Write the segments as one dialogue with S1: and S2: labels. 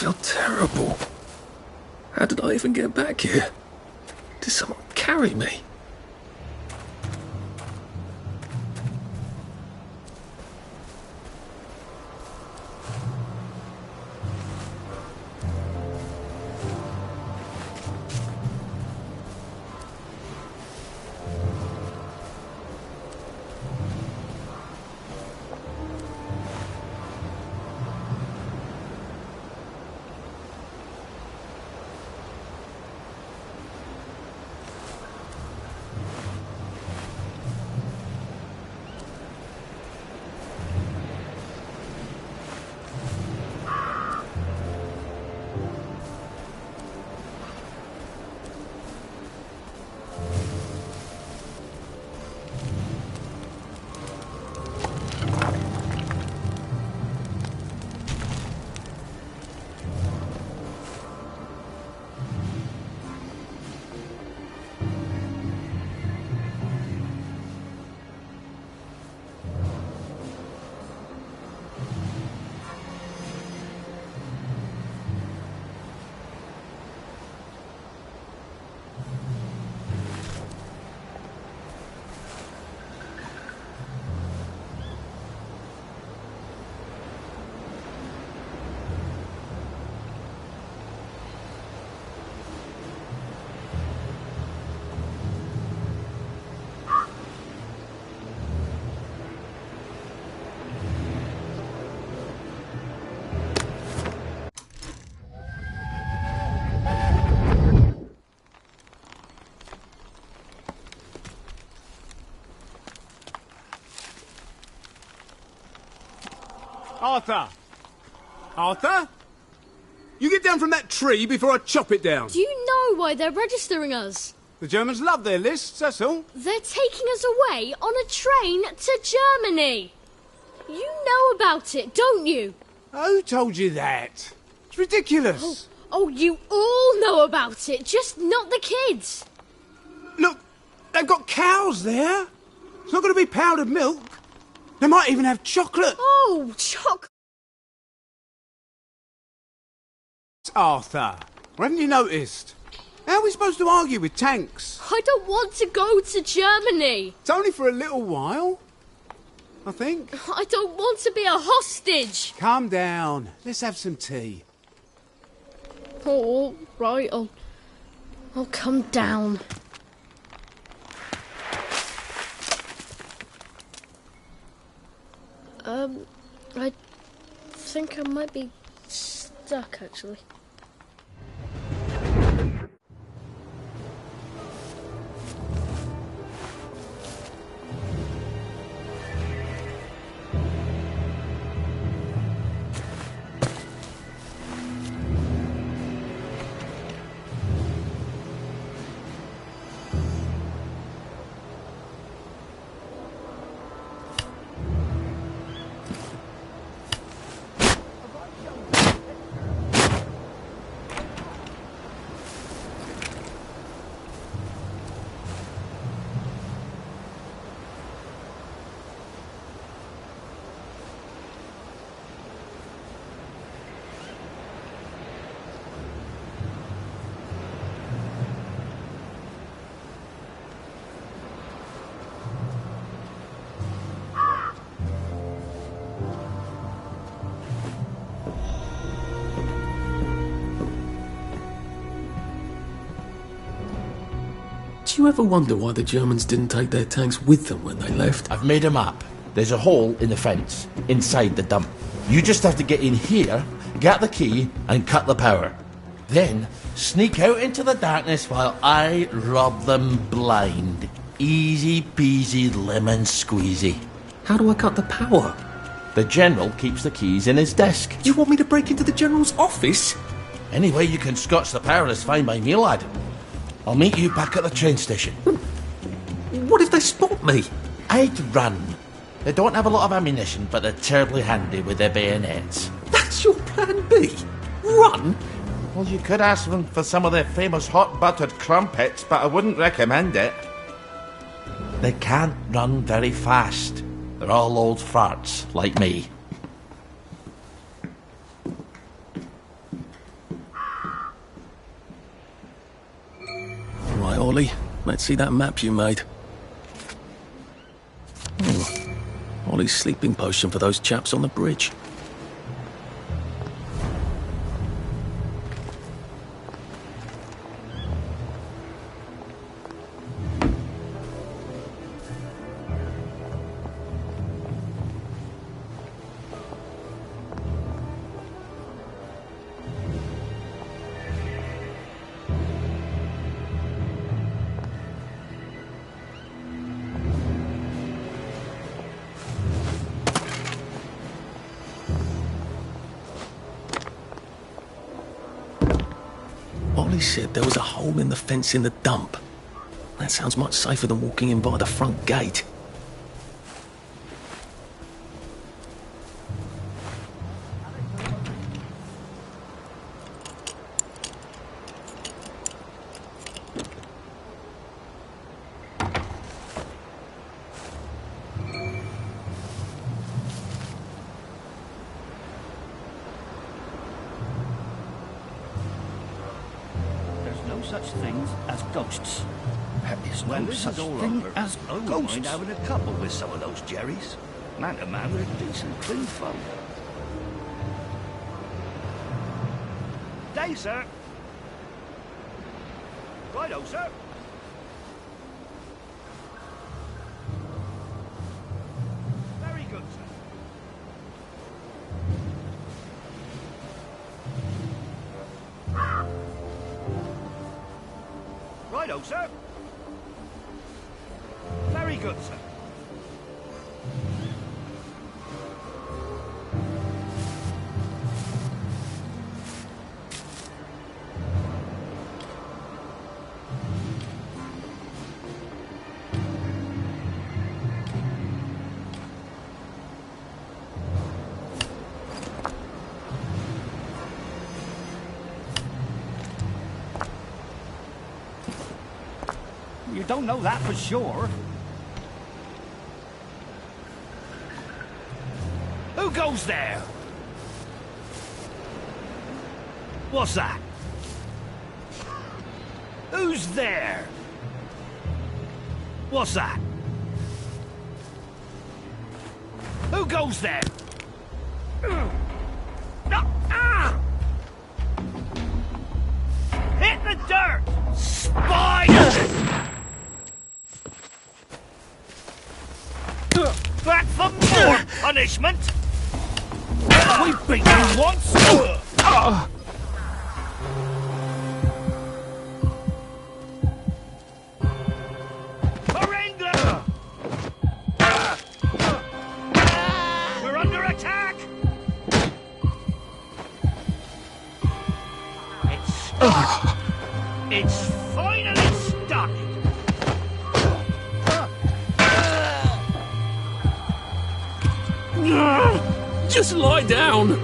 S1: feel terrible. How did I even get back here? Did someone carry me?
S2: Arthur! Arthur? You get down from that tree before I chop it down.
S3: Do you know why they're registering us?
S2: The Germans love their lists, that's all.
S3: They're taking us away on a train to Germany. You know about it, don't you?
S2: Who told you that? It's ridiculous.
S3: Oh, you all know about it, just not the kids.
S2: Look, they've got cows there. It's not going to be powdered milk. They might even have chocolate.
S3: Oh, chocolate.
S2: Arthur, haven't you noticed? How are we supposed to argue with tanks?
S3: I don't want to go to Germany.
S2: It's only for a little while, I think.
S3: I don't want to be a hostage.
S2: Calm down. Let's have some tea.
S3: Oh, right, I'll come down. I think I might be stuck, actually.
S1: Do you ever wonder why the Germans didn't take their tanks with them when they left?
S4: I've made a map. There's a hole in the fence, inside the dump. You just have to get in here, get the key, and cut the power. Then, sneak out into the darkness while I rob them blind. Easy peasy lemon squeezy.
S1: How do I cut the power?
S4: The General keeps the keys in his desk.
S1: You want me to break into the General's office?
S4: Any way you can scotch the power is fine by me, lad. I'll meet you back at the train station.
S1: What if they spot me?
S4: I'd run. They don't have a lot of ammunition, but they're terribly handy with their bayonets.
S1: That's your plan B? Run?
S4: Well, you could ask them for some of their famous hot buttered crumpets, but I wouldn't recommend it. They can't run very fast. They're all old farts, like me.
S1: Ollie. Let's see that map you made. Ollie's sleeping potion for those chaps on the bridge. Ollie said there was a hole in the fence in the dump. That sounds much safer than walking in by the front gate.
S5: Such things as ghosts.
S6: There's
S5: When
S6: no
S5: this
S6: such
S5: is all
S6: thing
S5: over,
S6: as
S5: I wouldn't
S6: ghosts.
S5: mind having a couple with some of those Jerrys. Man to man with a decent clean phone. Day, sir. Righto, sir. Very good, sir. Righto, sir. Very good, sir. You don't know that for sure. Who goes there? What's that? Who's there? What's that? Who goes there? Hit the dirt! Spider! Back for more punishment! We beat you once! For England! We're under attack! It's started! It's finally started!
S1: Just lie down!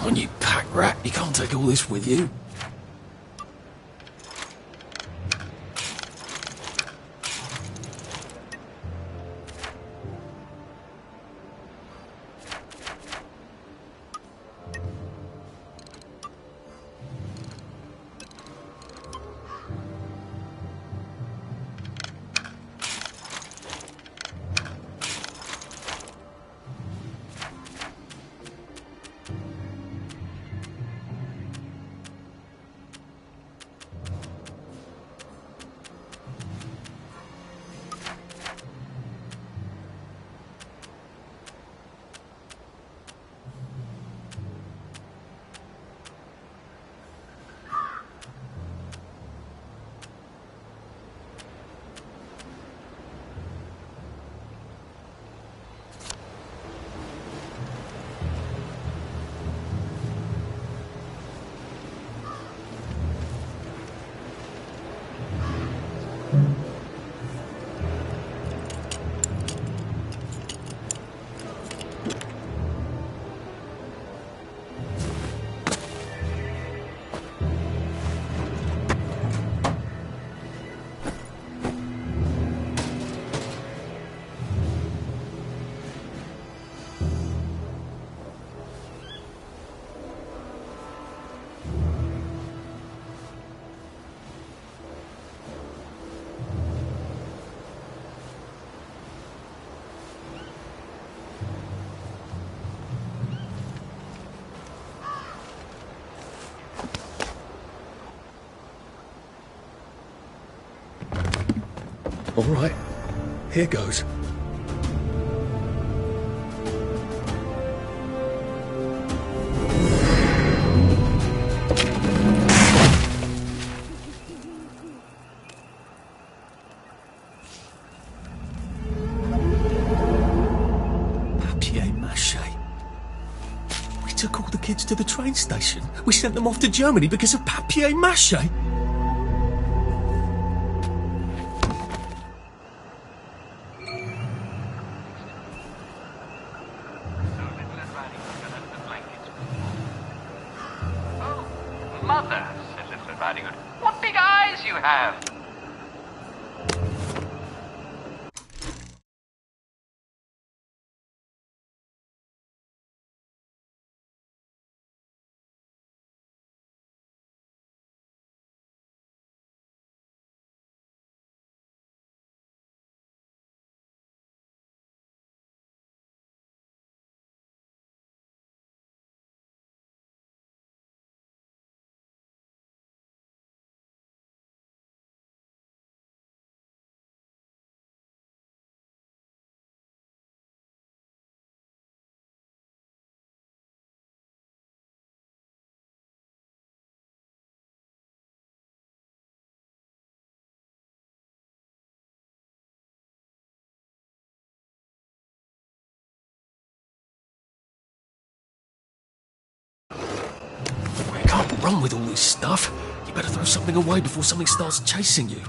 S1: on, you pack rat. You can't take all this with you. All right, here goes. Papier-mâché. We took all the kids to the train station. We sent them off to Germany because of papier-mâché.
S6: Mother, said Little Red Riding Hood, what big eyes you have!
S1: You can't run with all this stuff. You better throw something away before something starts chasing you.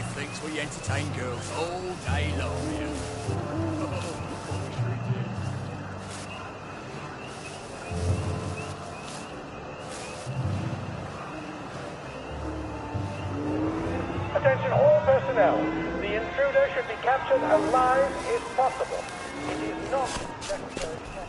S2: wife thinks we entertain girls all day long here.
S7: Attention all personnel. The intruder should be captured alive if possible. It is not necessary to capture.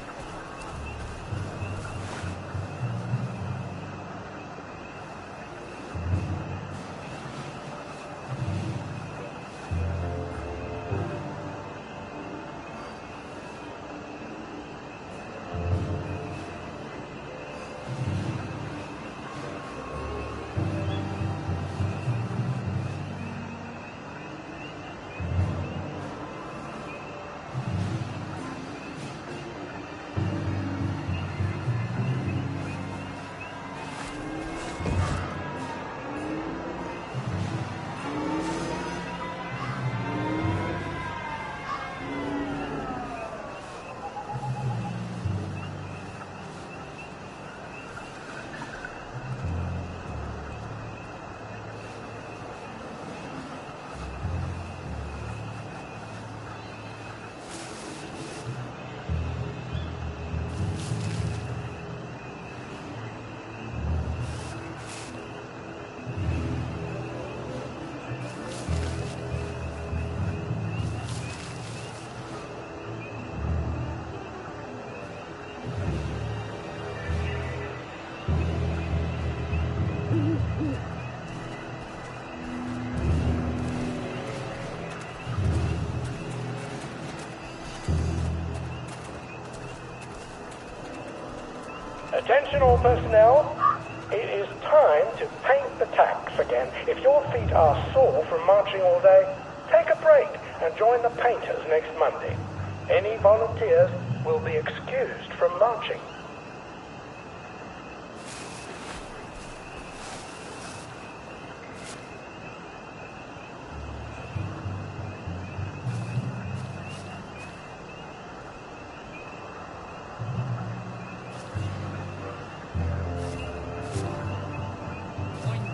S7: Attention all personnel, it is time to paint the tacks again. If your feet are sore from marching all day, take a break and join the painters next Monday. Any volunteers will be excused from marching.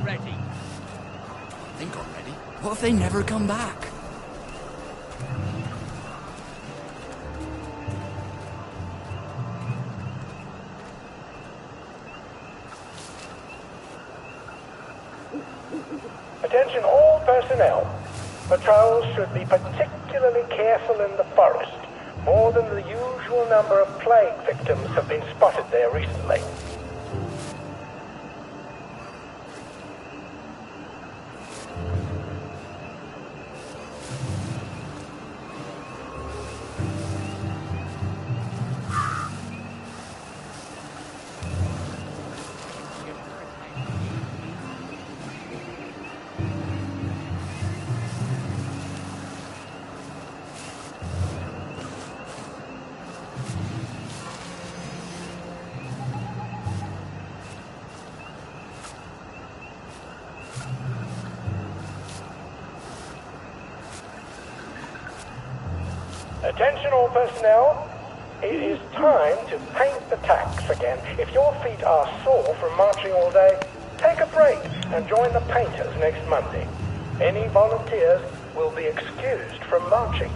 S2: Ready. Think I'm ready. What if they never come back?
S7: Attention all personnel. Patrols should be particularly careful in the forest. More than the usual number of plague victims have been spotted there recently. Attention all personnel, it is time to paint the tacks again. If your feet are sore from marching all day, take a break and join the painters next Monday. Any volunteers will be excused from marching.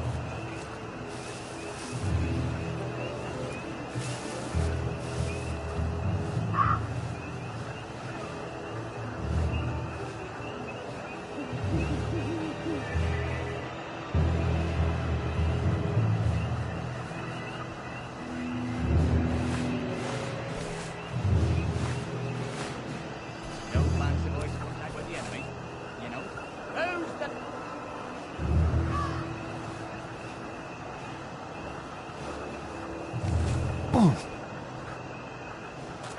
S2: No plans to voice contact with the enemy. You know? Who's the...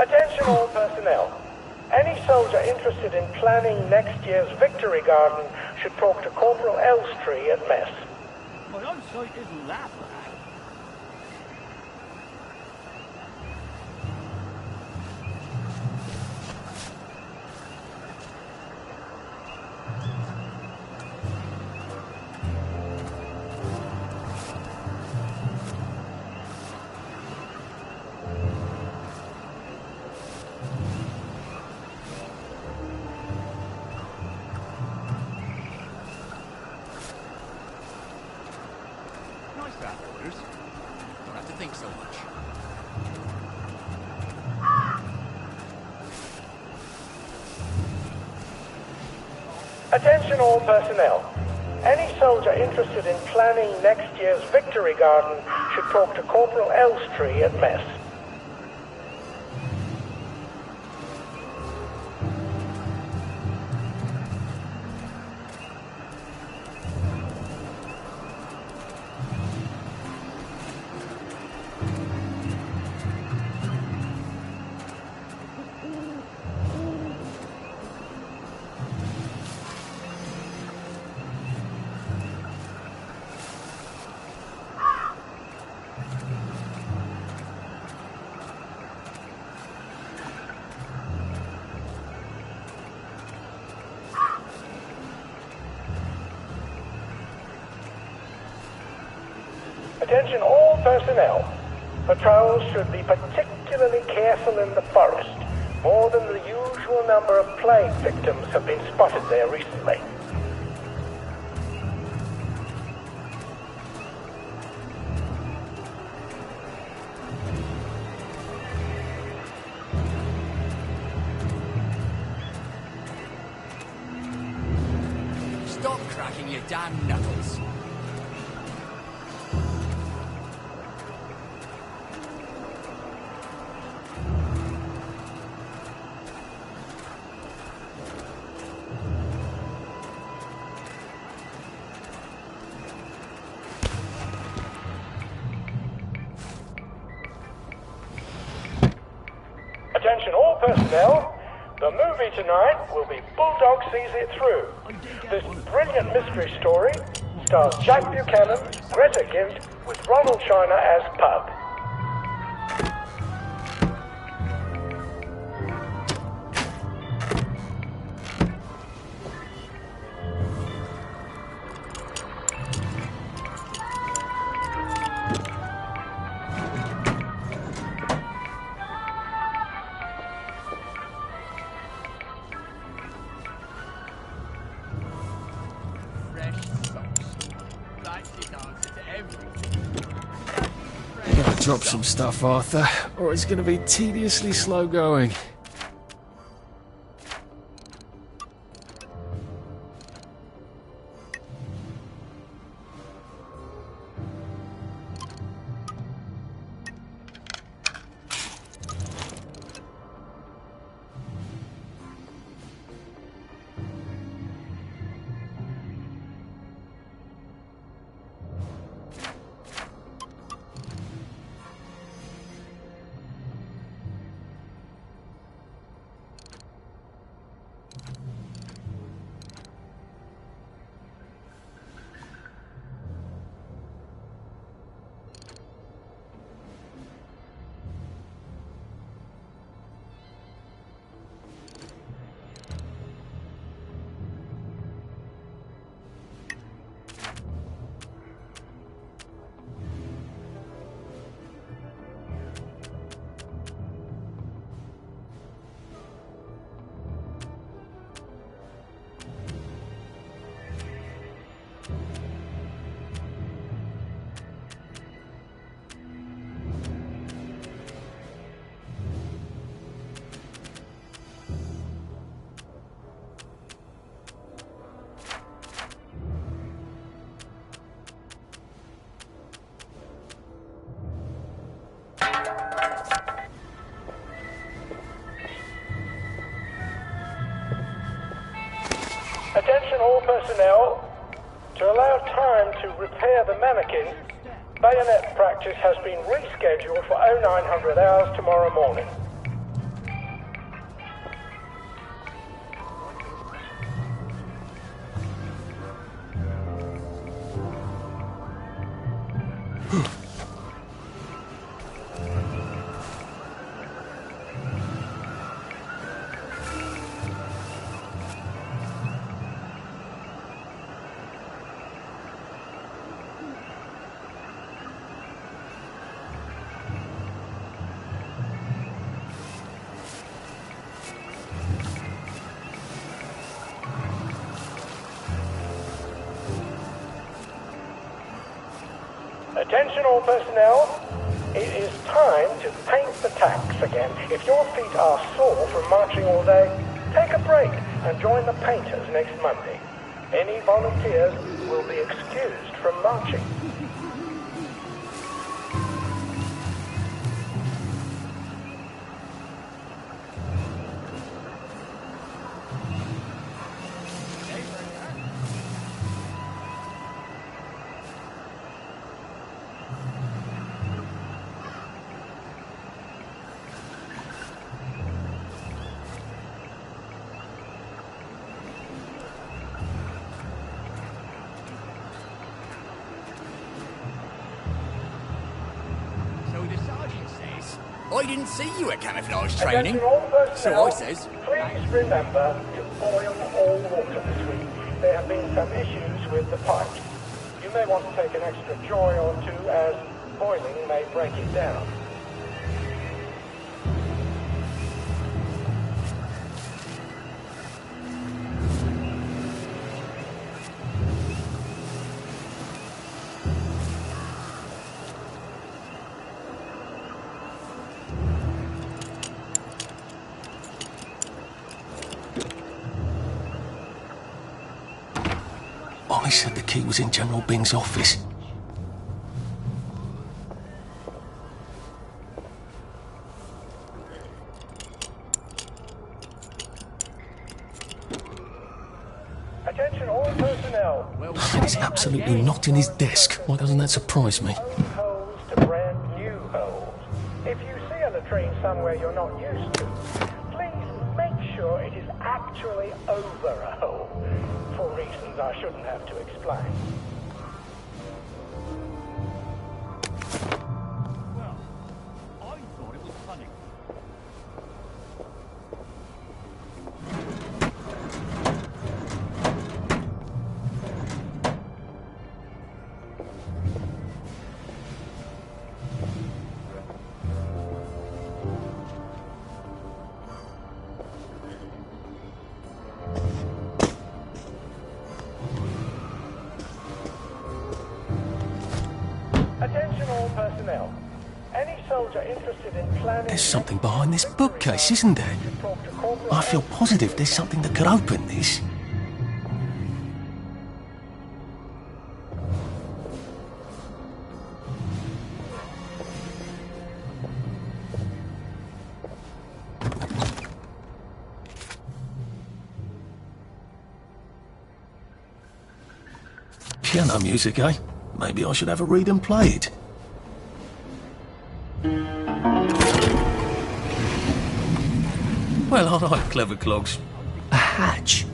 S7: Attention all personnel. Any soldier interested in planning next year's Victory Garden should talk to Corporal Elstree at mess.
S5: My eyesight isn't that bad.
S7: Attention all personnel. Any soldier interested in planning next year's Victory Garden should talk to Corporal Elstree at mess. Attention all personnel. Patrols should be particularly careful in the forest. More than the usual number of plague victims have been spotted there recently.
S8: Stop cracking your damn knuckles.
S7: Attention all personnel. The movie tonight will be Bulldog Sees It Through. This brilliant mystery story stars Jack Buchanan, Greta Gint, with Ronald China as Pug.
S1: Gotta drop some stuff, Arthur, or it's gonna be tediously slow going.
S7: Attention all personnel. To allow time to repair the mannequin, bayonet practice has been rescheduled for 0900 hours tomorrow morning. Attention all personnel, it is time to paint the tacks again. If your feet are sore from marching all day, Take a break and join the painters next Monday. Any volunteers will be excused from marching.
S8: I didn't see you at camouflage training.
S7: Attention all personnel,
S8: So I says.
S7: please remember to boil all water this week. There have been some issues with the pipes. You may want to take an extra joy or two as boiling may break it down.
S1: Ollie said the key was in General Bing's office.
S7: Attention all personnel.
S1: And he's absolutely not in his desk. Why doesn't that surprise me?
S7: Holes to brand new holes. If you see a latrine somewhere you're not used to, please make sure it is actually over a hole, for reasons I shouldn't have to explain.
S5: Well, I thought it was funny.
S7: Attention all personnel. Any soldier interested in planning...
S1: There's something behind this bookcase, isn't there?
S7: Talk to Corporal
S1: I feel positive there's something that could open this. Piano music, eh? Maybe I should have a read and play it. Well, all right, clever clogs. A hatch.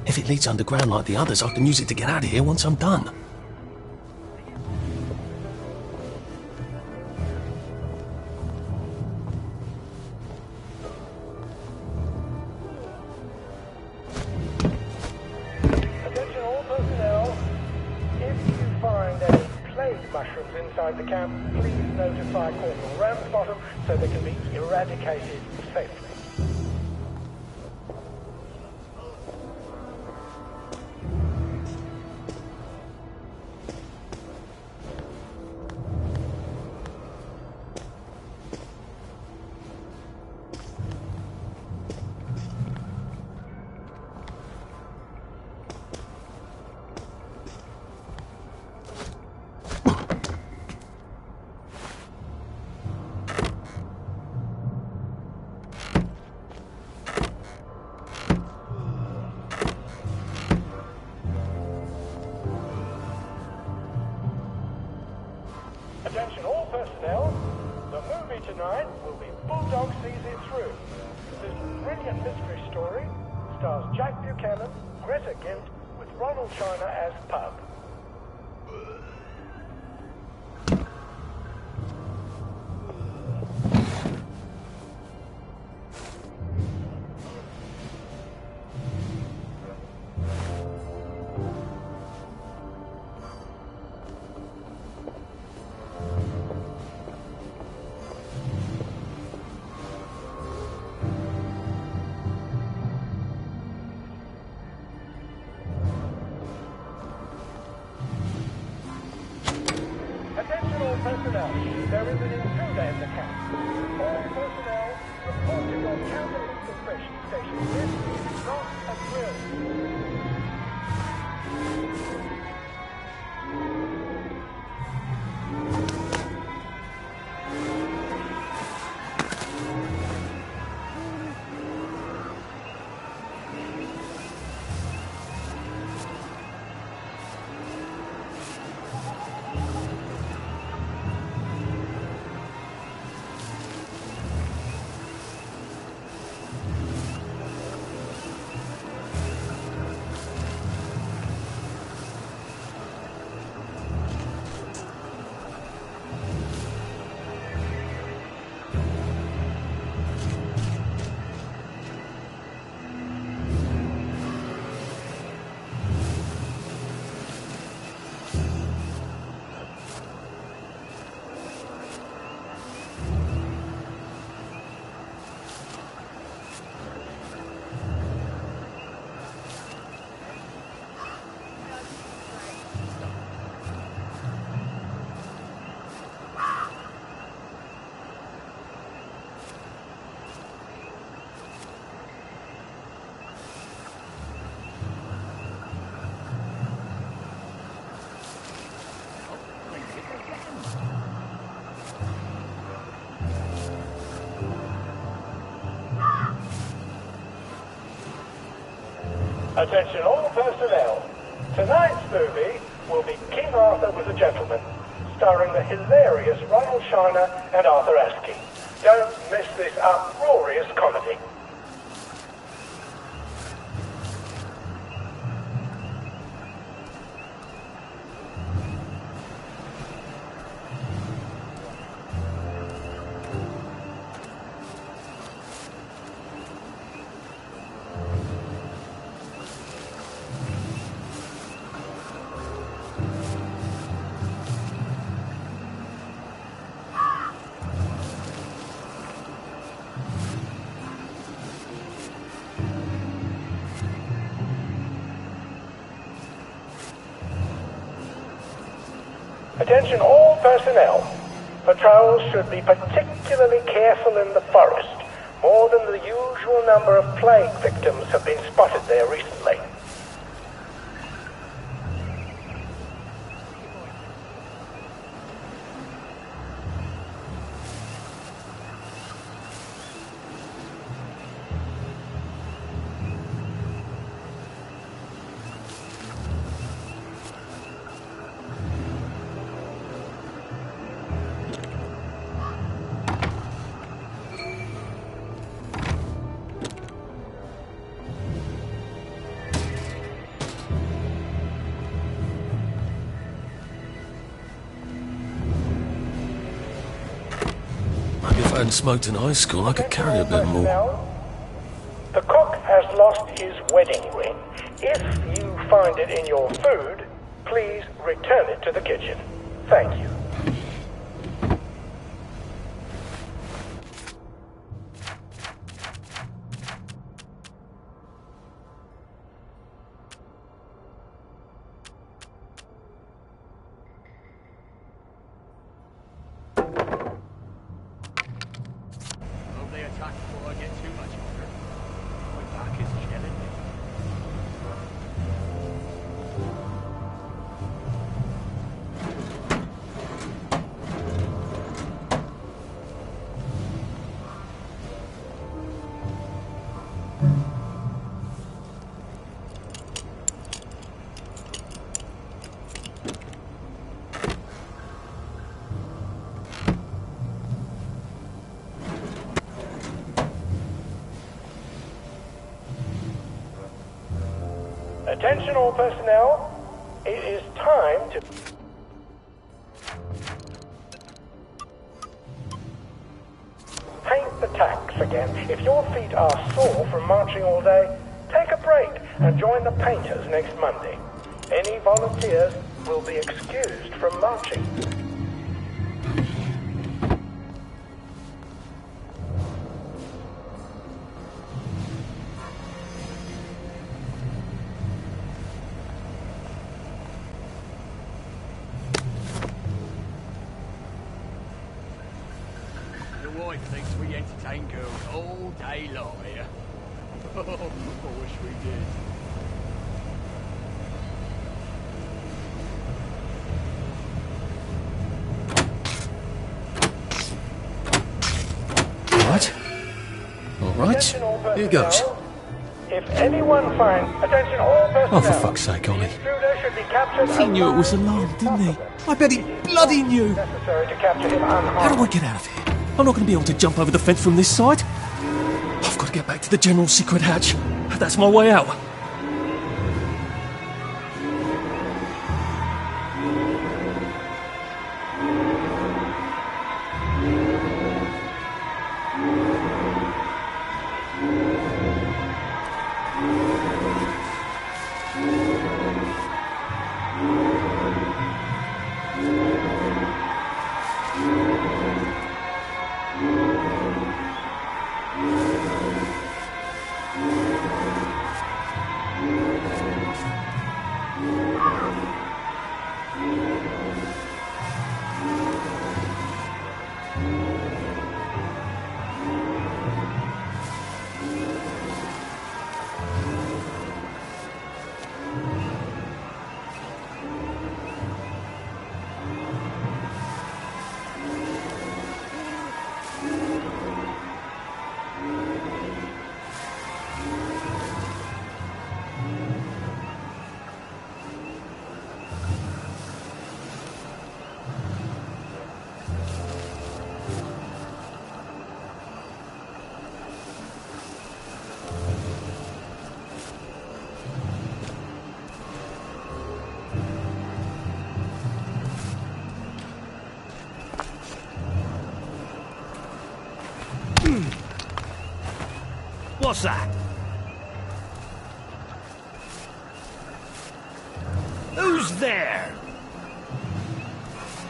S1: If it leads underground like the others, I can use it to get out of here once I'm done.
S7: Attention all personnel. If you find any plague mushrooms inside the camp, please notify Corporal Ramsbottom so they can be eradicated safely. Attention all personnel. The movie tonight will be Bulldog Sees It Through. This brilliant mystery story stars Jack Buchanan, Greta Gint, with Ronald China as Pub. Attention all personnel. There is an intruder in the camp. All personnel report to your counter-infiltration station. Attention all personnel. Tonight's movie will be King Arthur Was a Gentleman, starring the hilarious Ronald Shiner and Arthur Askey. Don't miss this uproarious comedy. Attention all personnel. Patrols should be particularly careful in the forest. More than the usual number of plague victims have been spotted there recently.
S1: If I hadn't smoked in high school, I could carry a bit more.
S7: The cook has lost his wedding ring. If you find it in your food, please return it to the kitchen. Thank you. Attention all personnel, it is time to... paint the tacks again. If your feet are sore from marching all day, take a break and join the painters next Monday. Any volunteers will be excused from marching.
S8: Your wife thinks we entertain girls all day long here.
S2: I wish we did.
S1: All right. Here goes.
S7: If anyone finds, attention all personnel.
S1: Oh, for fuck's sake, Ollie.
S7: The intruder should be captured.
S1: He knew it was alarmed, didn't he? I bet he bloody knew.
S7: Necessary to capture him unharmed.
S1: How do I get out of here? I'm not going to be able to jump over the fence from this side. I've got to get back to the general secret hatch. That's my way out.
S5: What's that? Who's there?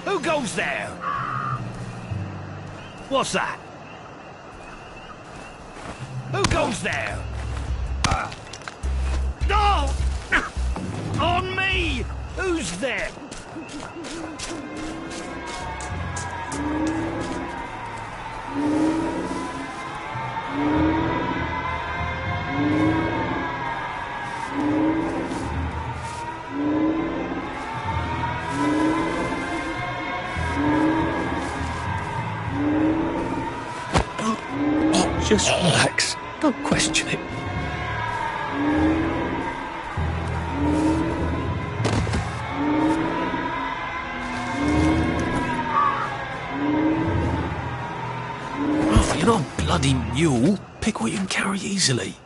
S5: Who goes there? What's that? Who goes there? No! On me! Who's there?
S1: Just relax. Don't question it. Oh, you're not a bloody mule. Pick what you can carry easily.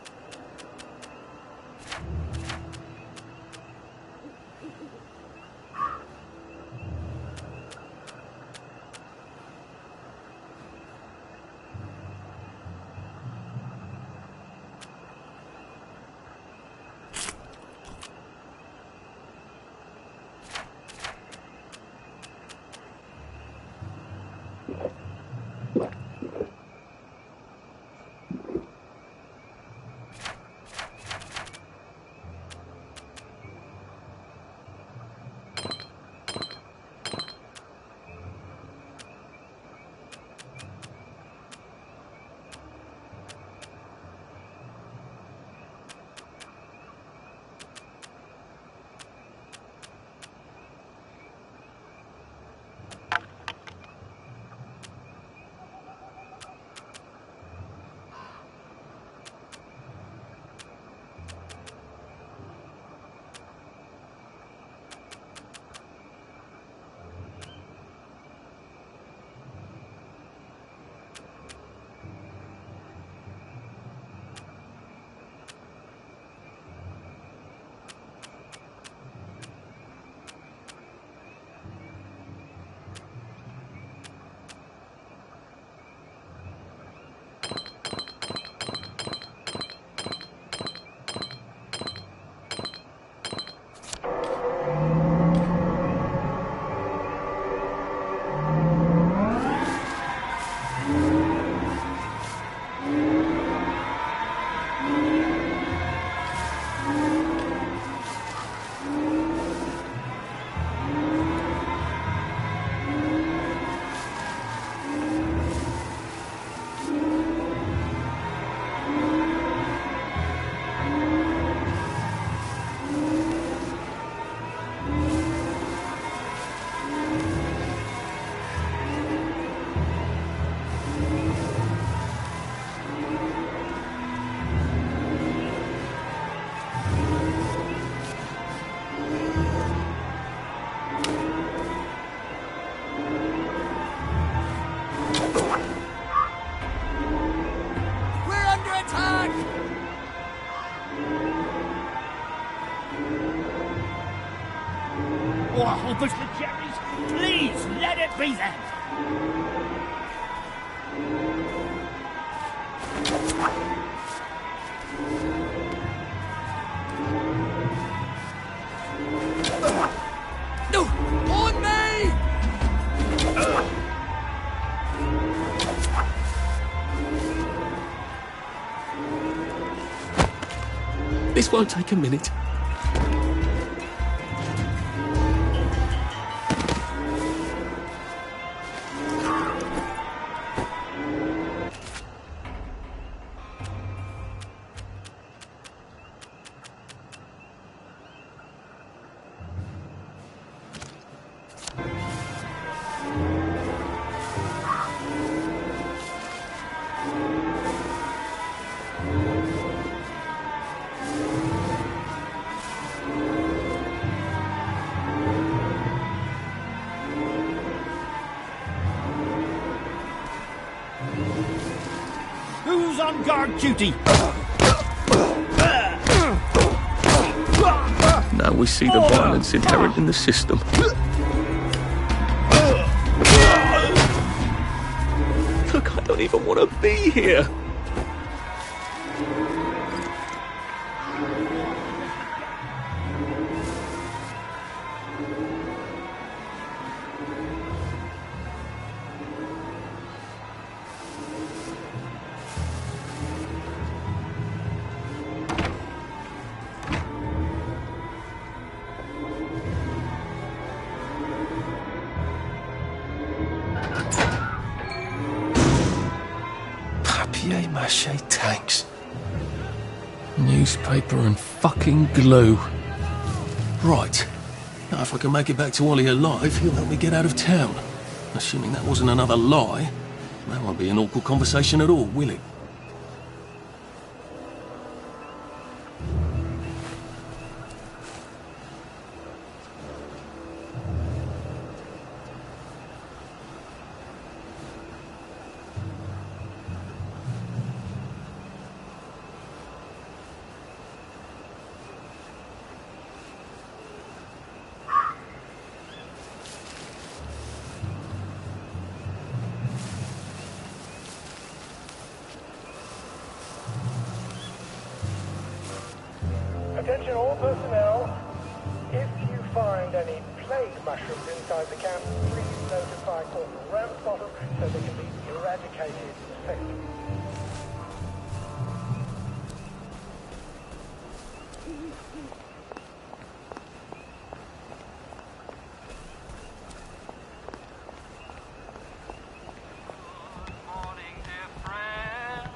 S5: more hopeless for cherries? Please, let it be them.
S8: No! On me!
S1: This won't take a minute.
S5: Who's on guard duty?
S1: Now we see the violence inherent in the system. Look, I don't even want to be here. Papier-mâché tanks. Newspaper and fucking glue. Right. Now if I can make it back to Ollie alive, he'll help me get out of town. Assuming that wasn't another lie, that won't be an awkward conversation at all, will it?
S7: Attention all personnel. If you find any plague mushrooms inside the camp, please notify Corporal Ramsbottom so they can be eradicated safely.
S6: Morning, dear friends.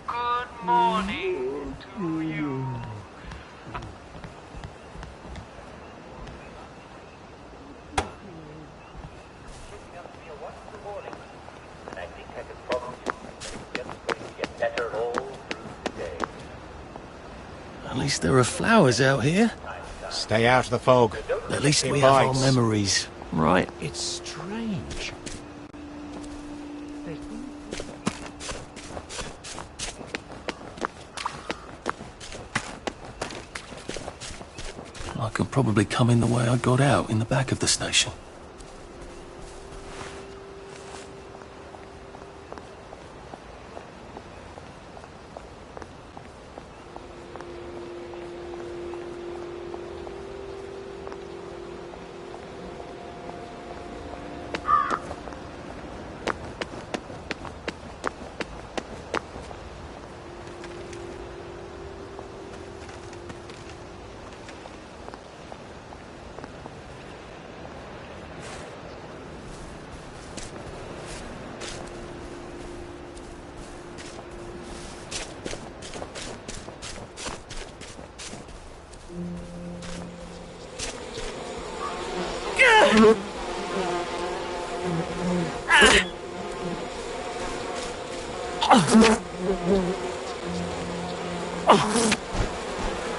S6: Good morning to you.
S9: I think I can promise you it's just going to get better all through the day.
S1: At least there are flowers out here.
S2: Stay out of the fog.
S1: At least
S2: It
S1: we have our
S2: bites.
S1: memories, right?
S2: It's strange.
S1: I could probably come in the way I got out, in the back of the station.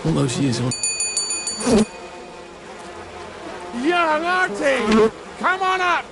S1: All those years on.
S2: Young Artie! Come on up!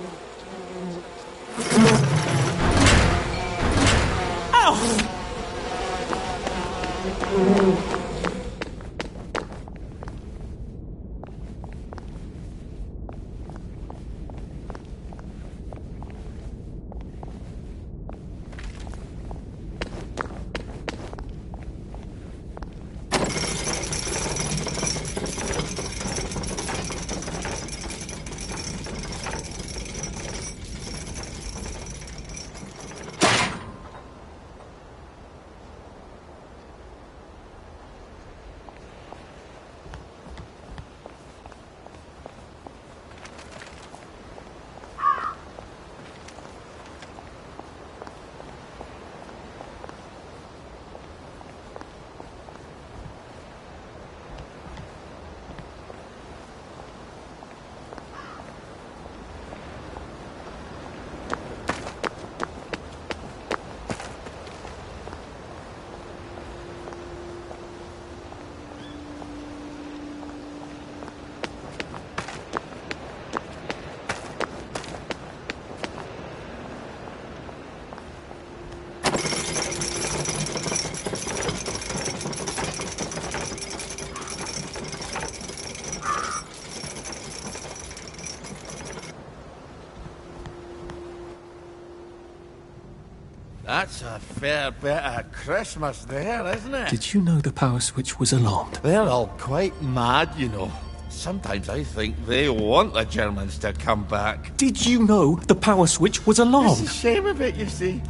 S4: That's a fair bit of Christmas there, isn't it?
S1: Did you know the power switch was alarmed?
S4: They're all quite mad, you know. Sometimes I think they want the Germans to come back.
S1: Did you know the power switch was
S4: It's
S1: alarmed?
S4: a shame of it, you see.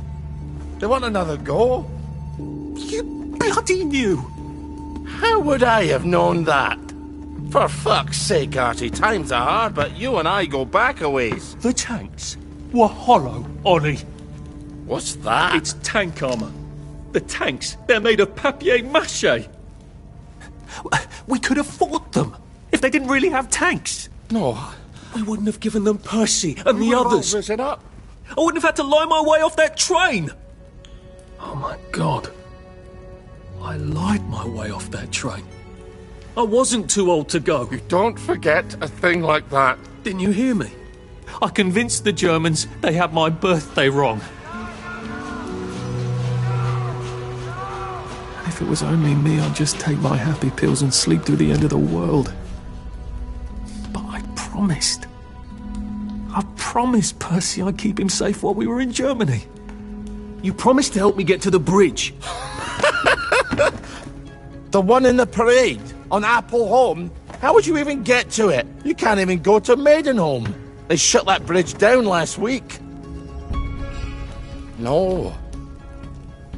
S4: They want another go.
S1: You bloody knew!
S4: How would I have known that? For fuck's sake, Artie, times are hard, but you and I go back a ways.
S1: The tanks were hollow, Ollie.
S4: What's that?
S1: It's tank armour. The tanks, they're made of papier-mâché. We could have fought them if they didn't really have tanks.
S4: No.
S1: We wouldn't have given them Percy and the
S4: We're all
S1: others.
S4: risen up.
S1: I wouldn't have had to lie my way off that train. Oh my God. I lied my way off that train. I wasn't too old to go.
S4: You don't forget a thing like that.
S1: Didn't you hear me? I convinced the Germans they had my birthday wrong. And if it was only me, I'd just take my happy pills and sleep through the end of the world. But I promised. I promised Percy I'd keep him safe while we were in Germany. You promised to help me get to the bridge.
S4: The one in the parade on Apple Home? How would you even get to it? You can't even go to Maidenholm. They shut that bridge down last week. No.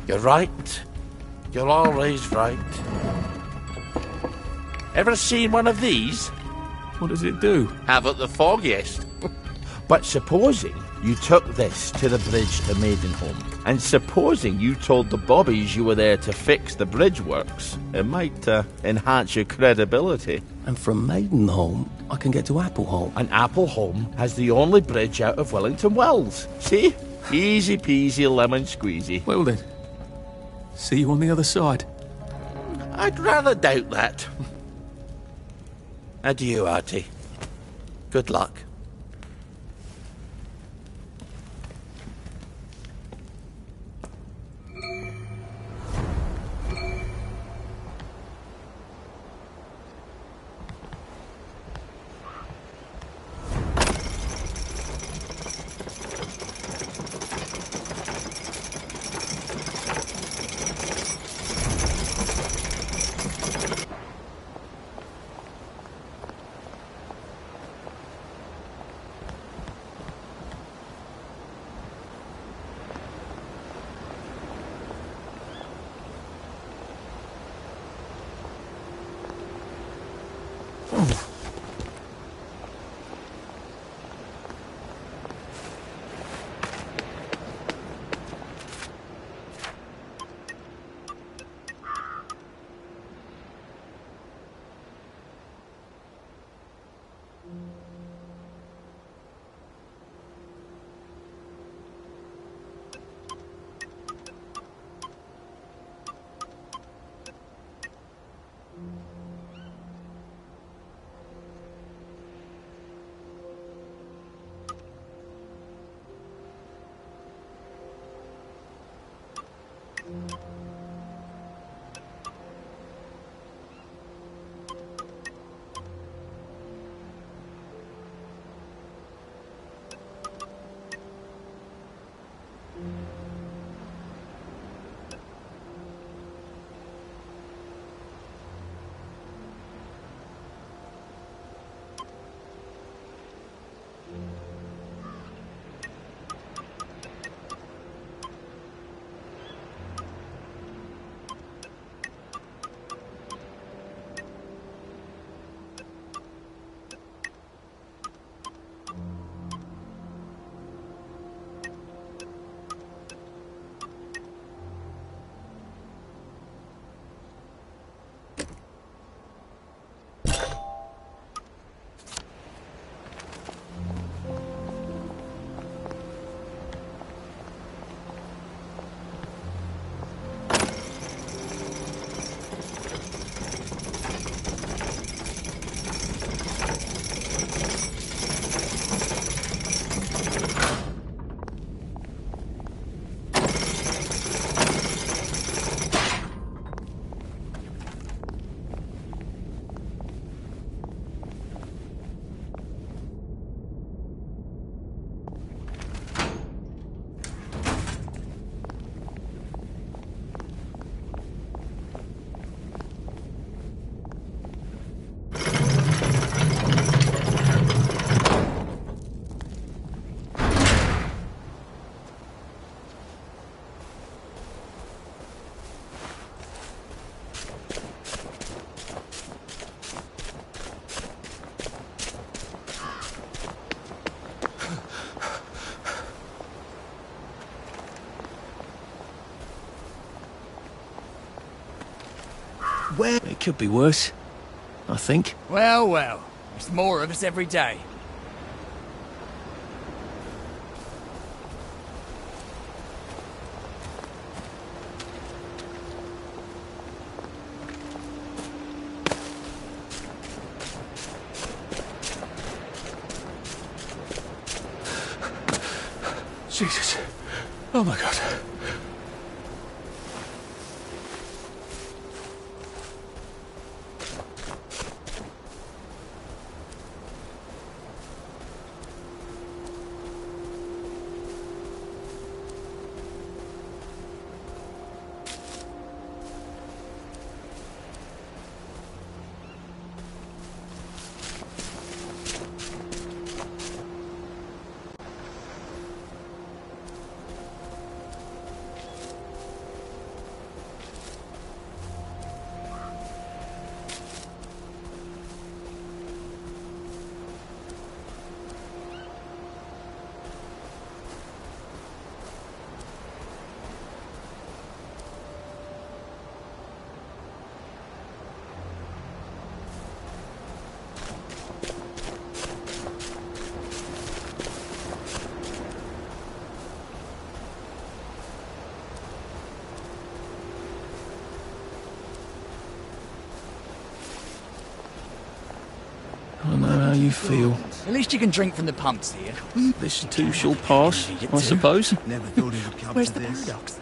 S4: You're right. You're always right. Ever seen one of these?
S1: What does it do?
S4: Haven't the foggiest. But supposing you took this to the bridge to Maidenholm, and supposing you told the bobbies you were there to fix the bridge works, it might enhance your credibility.
S1: And from Maidenholm, I can get to Appleholm.
S4: And Appleholm has the only bridge out of Wellington Wells. See? Easy peasy lemon squeezy.
S1: Well then, see you on the other side.
S4: I'd rather doubt that. Adieu, Artie. Good luck.
S2: Where?
S1: It could be worse, I think.
S8: Well, well. There's more of us every day.
S1: Jesus. Oh my God. I know how you feel.
S8: At least you can drink from the pumps here.
S1: This too shall pass, I suppose.
S2: Never thought it would come
S8: Where's
S2: to
S8: the
S2: this.
S8: paradox?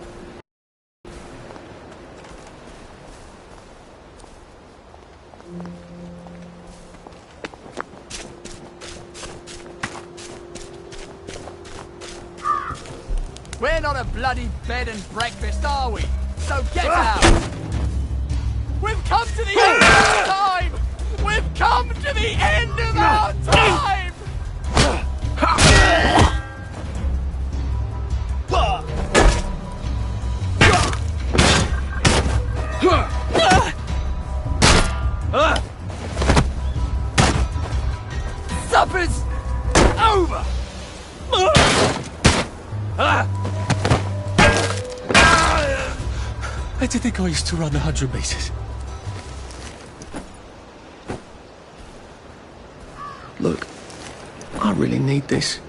S8: We're not a bloody bed and breakfast, are we? So get out! We've come to the end of our time! We've come to the end of our time! Supper's over!
S1: Where did think I used to run 100 metres? Look, I really need this.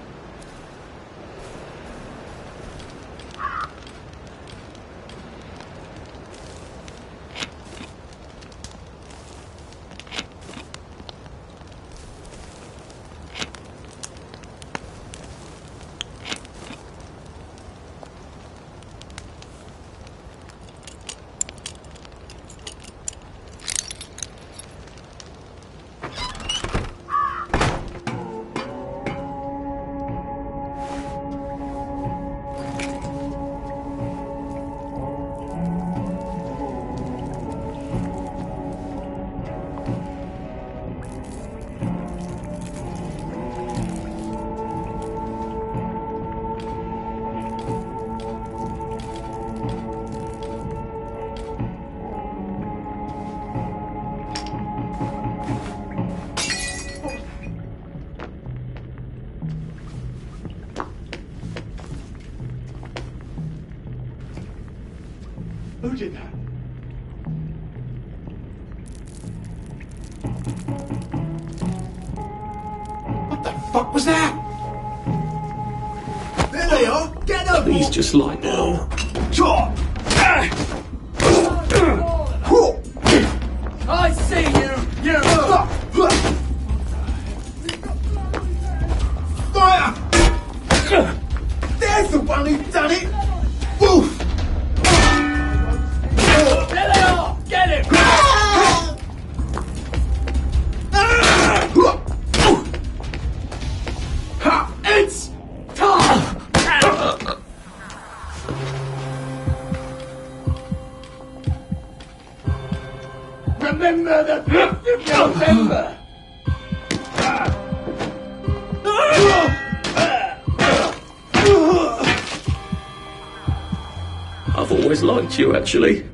S2: Who did that? What the fuck was that? There they are! Get up!
S1: He's just like that.
S8: I see you! You!
S2: Fire! There's the one who done it! Woof!
S8: There they are! Get him!
S2: It's time!
S8: Remember the 5th of November!
S1: I've always liked you, actually.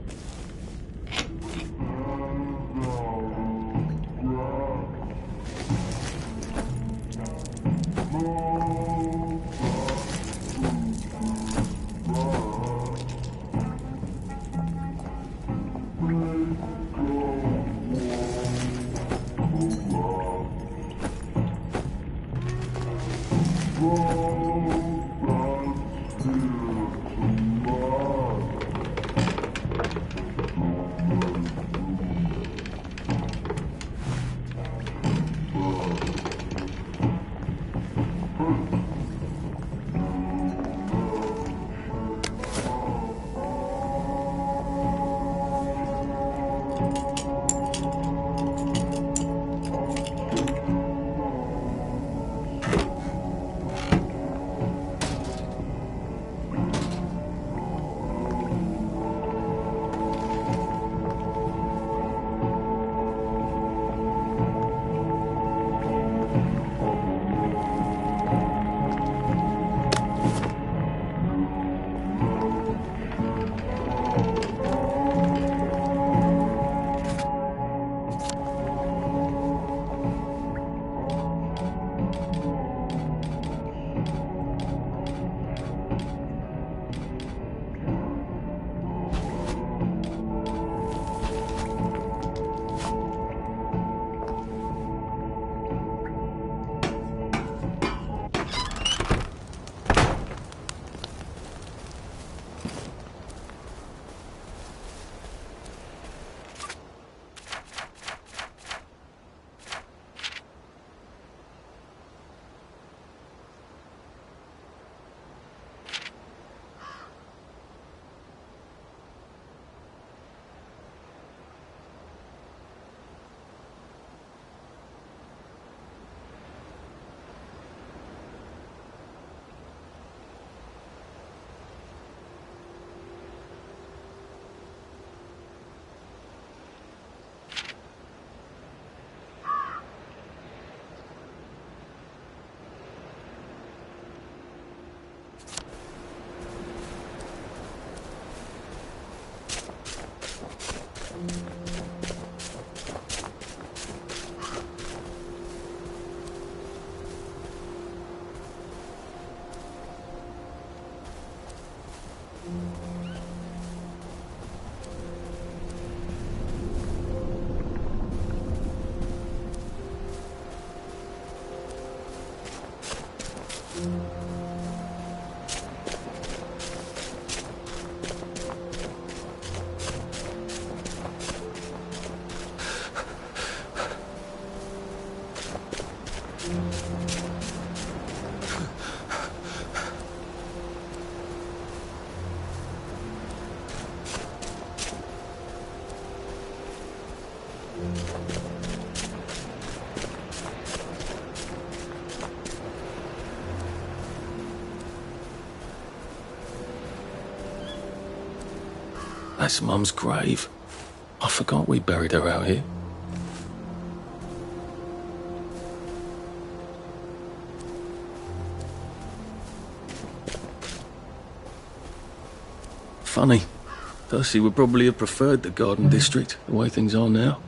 S1: That's Mum's grave. I forgot we buried her out here. Funny. Percy would probably have preferred the Garden District, the way things are now.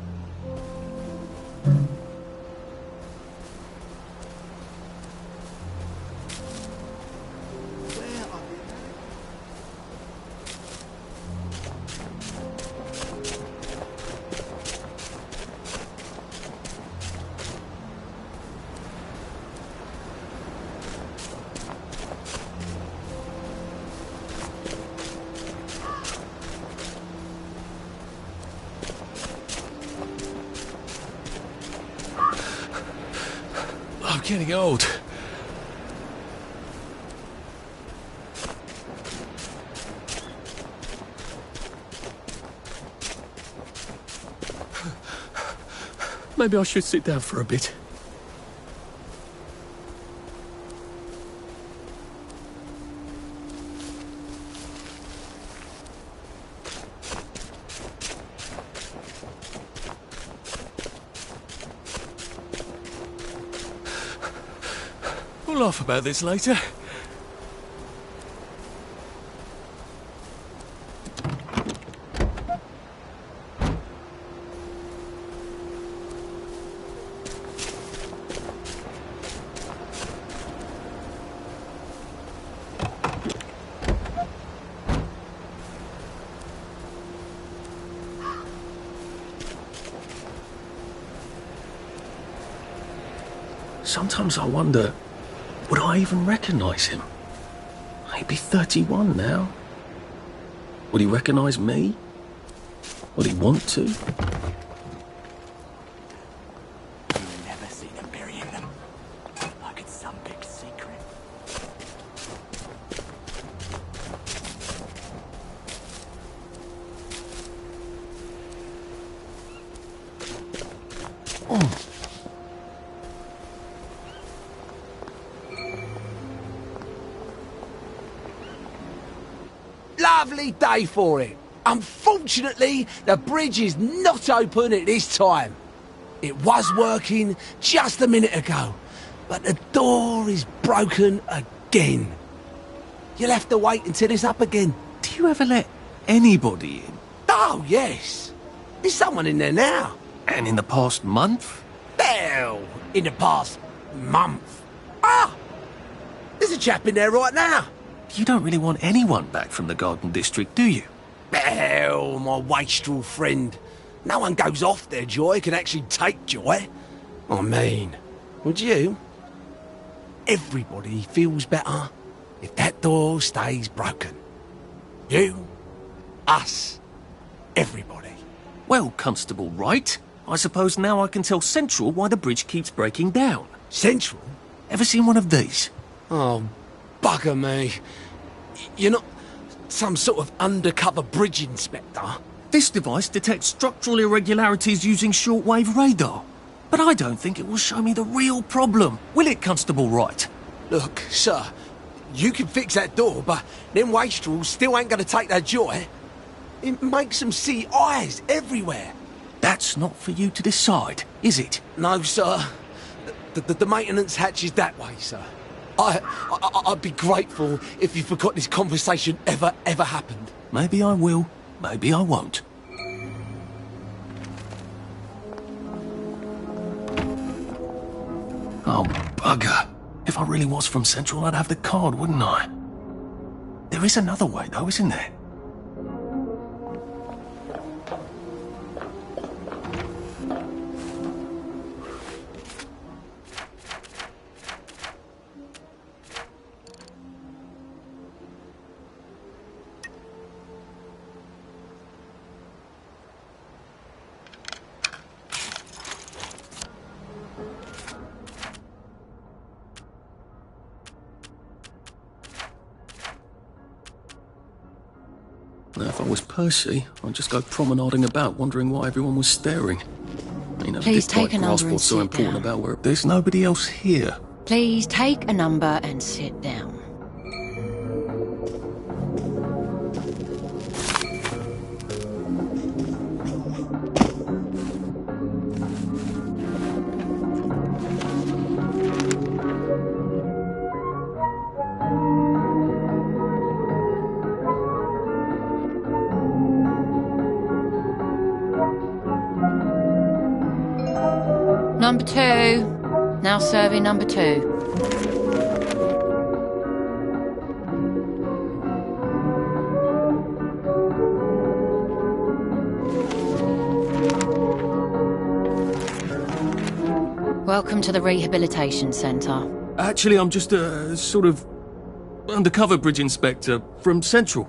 S1: I'm getting old. Maybe I should sit down for a bit. We'll laugh about this later. Sometimes I wonder, would I even recognise him? He'd be 31 now. Would he recognise me? Would he want to?
S8: You've never seen him burying them. Like it's some big secret.
S10: Lovely day for it. Unfortunately, the bridge is not open at this time. It was working just a minute ago, but the door is broken again. You'll have to wait until it's up again.
S1: Do you ever let anybody in?
S10: Oh, yes. There's someone in there now.
S1: And in the past month?
S10: Well, in the past month. Ah! There's a chap in there right now.
S1: You don't really want anyone back from the Garden District, do you?
S10: Well, my wastrel friend. No one goes off their joy can actually take joy. I mean, would you? Everybody feels better if that door stays broken. You, us, everybody.
S1: Well, Constable Wright, I suppose now I can tell Central why the bridge keeps breaking down.
S10: Central?
S1: Ever seen one of these?
S10: Oh, bugger me. You're not some sort of undercover bridge inspector?
S1: This device detects structural irregularities using shortwave radar. But I don't think it will show me the real problem. Will it, Constable Wright?
S10: Look, sir, you can fix that door, but them wastrels still ain't gonna take their joy. It makes them see eyes everywhere.
S1: That's not for you to decide, is it?
S10: No, sir. The maintenance hatch is that way, sir. I'd be grateful if you forgot this conversation ever happened.
S1: Maybe I will, maybe I won't. Oh, bugger. If I really was from Central, I'd have the card, wouldn't I? There is another way, though, isn't there? Now, if I was Percy, I'd just go promenading about, wondering why everyone was staring. I mean, I
S11: Please
S1: did quite
S11: take a number
S1: grasp
S11: and
S1: what's so
S11: sit
S1: important
S11: down.
S1: about where there's nobody else here.
S11: Please take a number and sit down. Number 2. Now serving number 2. Welcome to the Rehabilitation Centre.
S1: Actually, I'm just a sort of undercover bridge inspector from Central.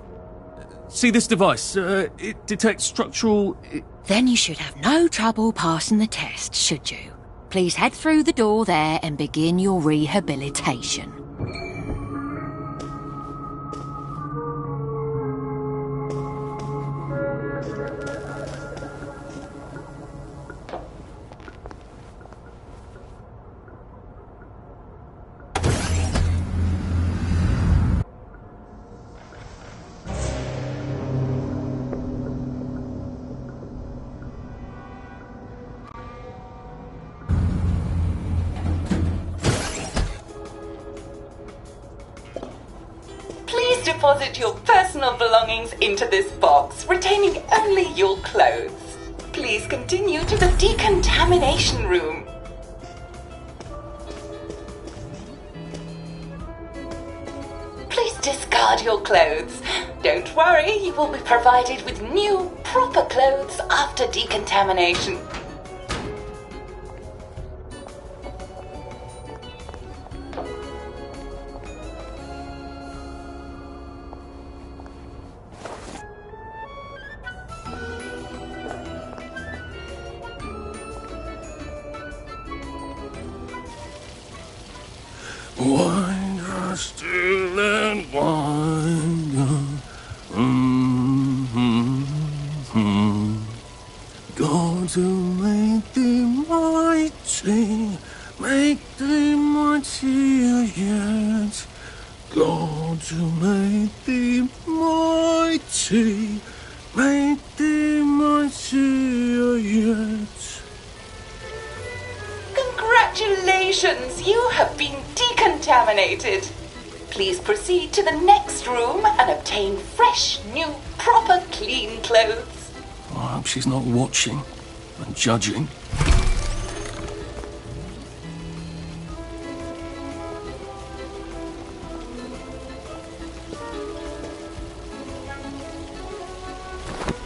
S1: See this device? It detects structural...
S11: Then you should have no trouble passing the test, should you? Please head through the door there and begin your rehabilitation.
S12: Please deposit your personal belongings into this box, retaining only your clothes. Please continue to the decontamination room. Please discard your clothes. Don't worry, you will be provided with new, proper clothes after decontamination.
S1: Wine are still and wine. God to make thee mighty, make thee mightier yet. God to make thee mighty, make thee mightier yet.
S12: Congratulations, you have been decontaminated. Please proceed to the next room and obtain fresh, new, proper, clean clothes.
S1: I hope she's not watching and judging.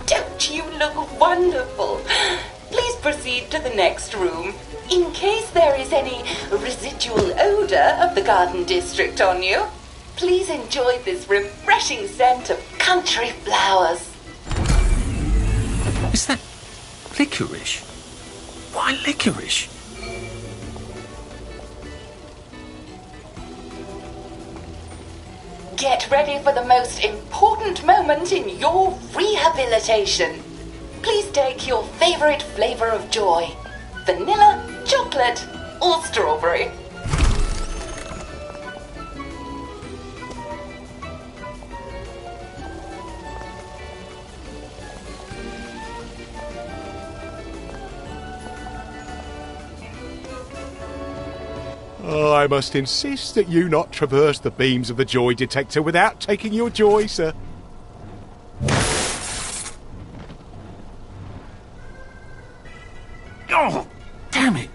S12: Don't you look wonderful? Please proceed to the next room. In case there is any residual odor of the garden district on you, please enjoy this refreshing scent of country flowers.
S1: Is that licorice? Why licorice?
S12: Get ready for the most important moment in your rehabilitation. Please take your favorite flavor of joy. Vanilla, chocolate, or strawberry.
S2: Oh, I must insist that you not traverse the beams of the joy detector without taking your joy, sir.
S1: Oh, damn it!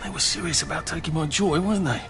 S1: They were serious about taking my joy, weren't they?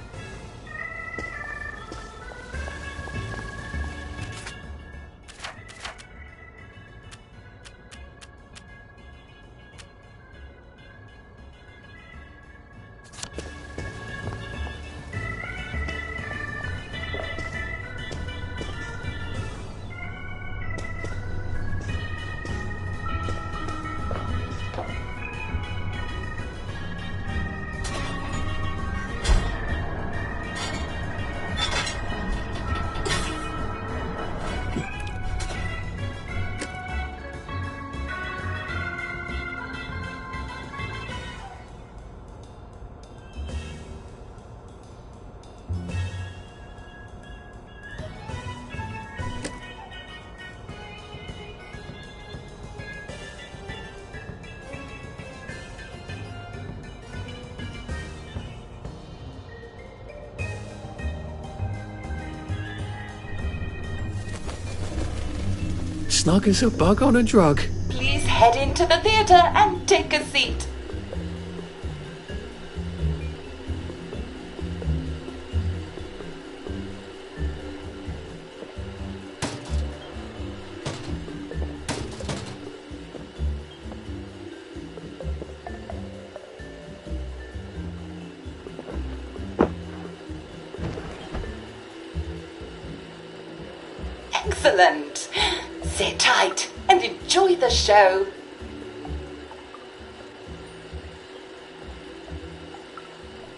S1: Snug as a bug on a drug.
S12: Please head into the theatre and take a seat. Excellent. Sit tight and enjoy the show.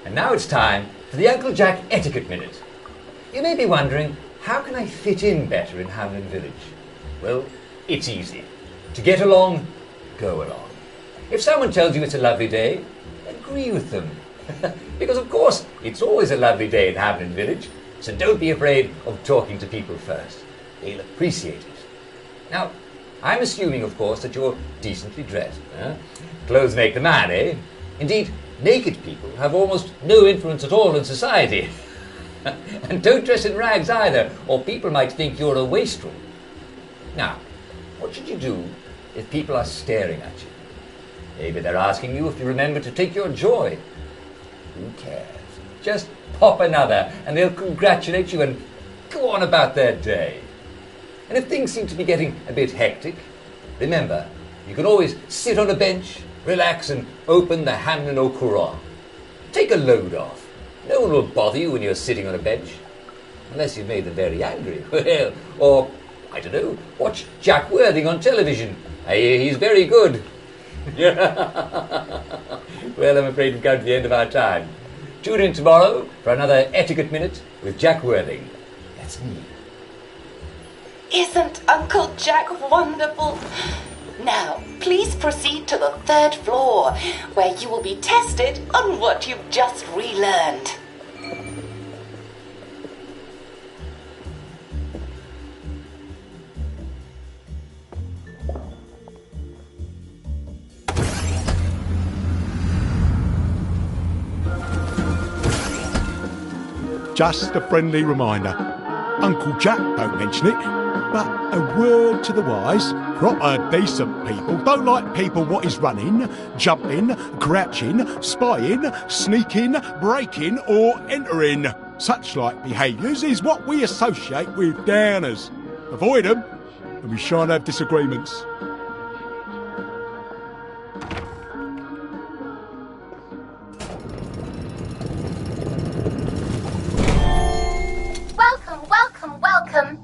S13: And now it's time for the Uncle Jack Etiquette Minute. You may be wondering, how can I fit in better in Hamlin Village? Well, it's easy. To get along, go along. If someone tells you it's a lovely day, agree with them. Because of course, it's always a lovely day in Hamlin Village, so don't be afraid of talking to people first. They'll appreciate it. Now, I'm assuming, of course, that you're decently dressed. Clothes make the man, eh? Indeed, naked people have almost no influence at all in society. And don't dress in rags either, or people might think you're a wastrel. Now, what should you do if people are staring at you? Maybe they're asking you if you remember to take your joy. Who cares? Just pop another, and they'll congratulate you and go on about their day. And if things seem to be getting a bit hectic, remember, you can always sit on a bench, relax and open the Hamlin au Courant. Take a load off. No one will bother you when you're sitting on a bench. Unless you've made them very angry. Well, or, I don't know, watch Jack Worthing on television. I hear he's very good. Well, I'm afraid we've come to the end of our time. Tune in tomorrow for another Etiquette Minute with Jack Worthing. That's me.
S12: Isn't Uncle Jack wonderful? Now, please proceed to the 3rd floor, where you will be tested on what you've just relearned.
S2: Just a friendly reminder. Uncle Jack don't mention it, but a word to the wise, proper decent people don't like people what is running, jumping, crouching, spying, sneaking, breaking or entering. Such like behaviours is what we associate with downers. Avoid them and we shan't have disagreements.
S14: Welcome.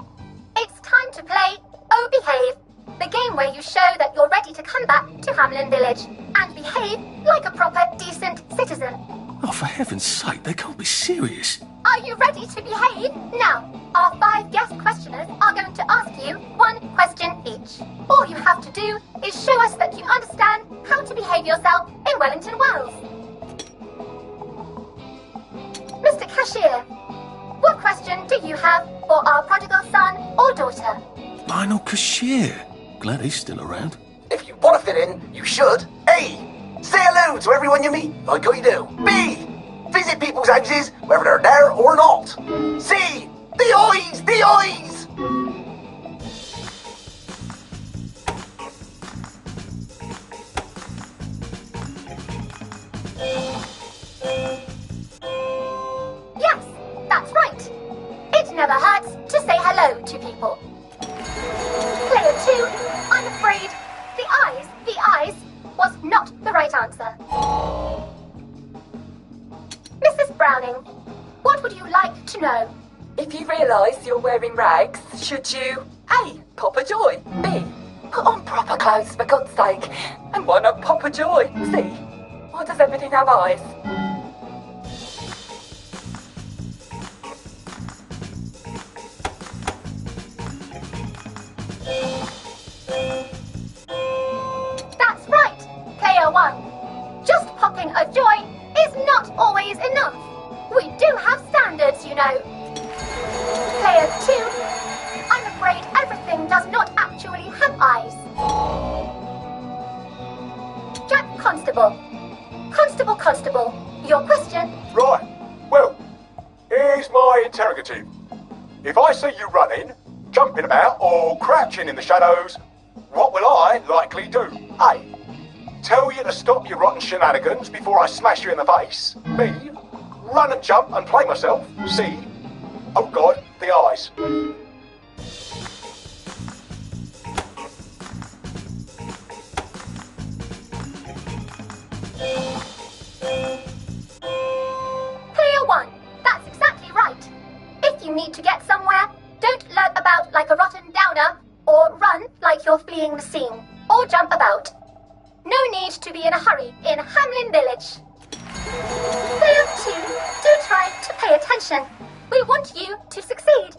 S14: It's time to play Oh Behave, the game where you show that you're ready to come back to Hamlin Village and behave like a proper, decent citizen.
S1: Oh, for heaven's sake, they can't be serious.
S14: Are you ready to behave? Now, our 5 guest questioners are going to ask you 1 question each. All you have to do is show us that you understand how to behave yourself in Wellington, Wales. Mr. Cashier, what question do you have for our prodigal son or daughter?
S1: Lionel Cashier. Glad he's still around.
S15: If you want to fit in, you should. A. Say hello to everyone you meet, like you do. B. Visit people's houses, whether they're there or not. C. The eyes! The eyes!
S12: to know? If you realise you're wearing rags, should you A. Pop a joy, B. Put on proper clothes for God's sake, and why not pop a joy, C. Why does everything have eyes?
S14: That's right, player 1. Just popping a joy is not always enough. We do have standards, you know. Player 2, I'm afraid everything does not actually have eyes. Jack Constable. Constable, your question?
S2: Right. Well, here's my interrogative. If I see you running, jumping about, or crouching in the shadows, what will I likely do? A. Tell you to stop your rotten shenanigans before I smash you in the face. B. Run and jump and play myself. C. Oh God, the eyes.
S14: Player 1, that's exactly right. If you need to get somewhere, don't lurk about like a rotten downer, or run like you're fleeing the scene, or jump about. No need to be in a hurry in Hamlin Village. Player 2, do try to pay attention. We want you to succeed.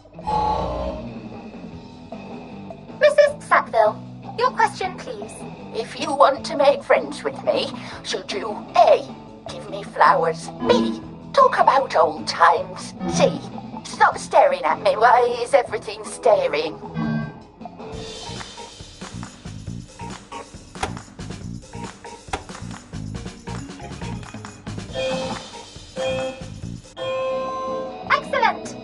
S14: Mrs. Sackville, your question, please.
S12: If you want to make friends with me, should you A. Give me flowers, B. Talk about old times, C. Stop staring at me, why is everything staring?
S14: Excellent!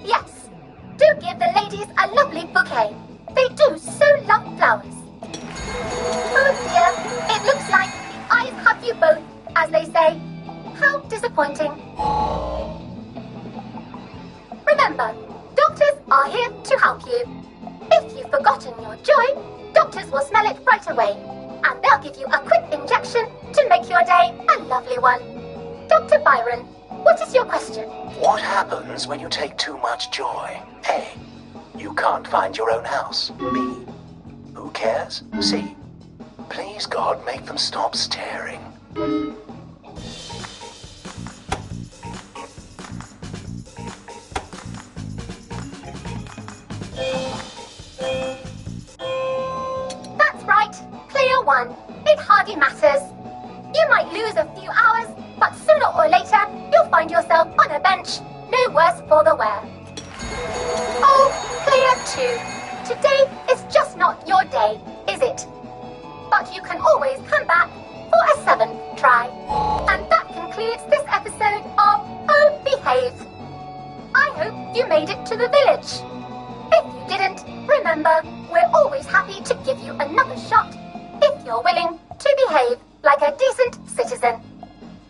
S14: Yes, do give the ladies a lovely bouquet. They do so love flowers. Oh dear, it looks like the eyes have you both, as they say. How disappointing. Remember, doctors are here to help you. If you've forgotten your joy, doctors will smell it right away, and they'll give you a quick injection to make your day a lovely one. Dr. Byron, what is your question?
S15: What happens when you take too much joy? A. You can't find your own house. B. Who cares? C. Please God, make them stop staring.
S14: That's right, player 1. It hardly matters. You might lose a few hours, but sooner or later, you'll find yourself on a bench, no worse for the wear. Oh, player 2, today is just not your day, is it? But you can always come back for a 7th try. And that concludes this episode of Oh Behave. I hope you made it to the village. If you didn't, remember, we're always happy to give you another shot if you're willing to behave like a decent citizen.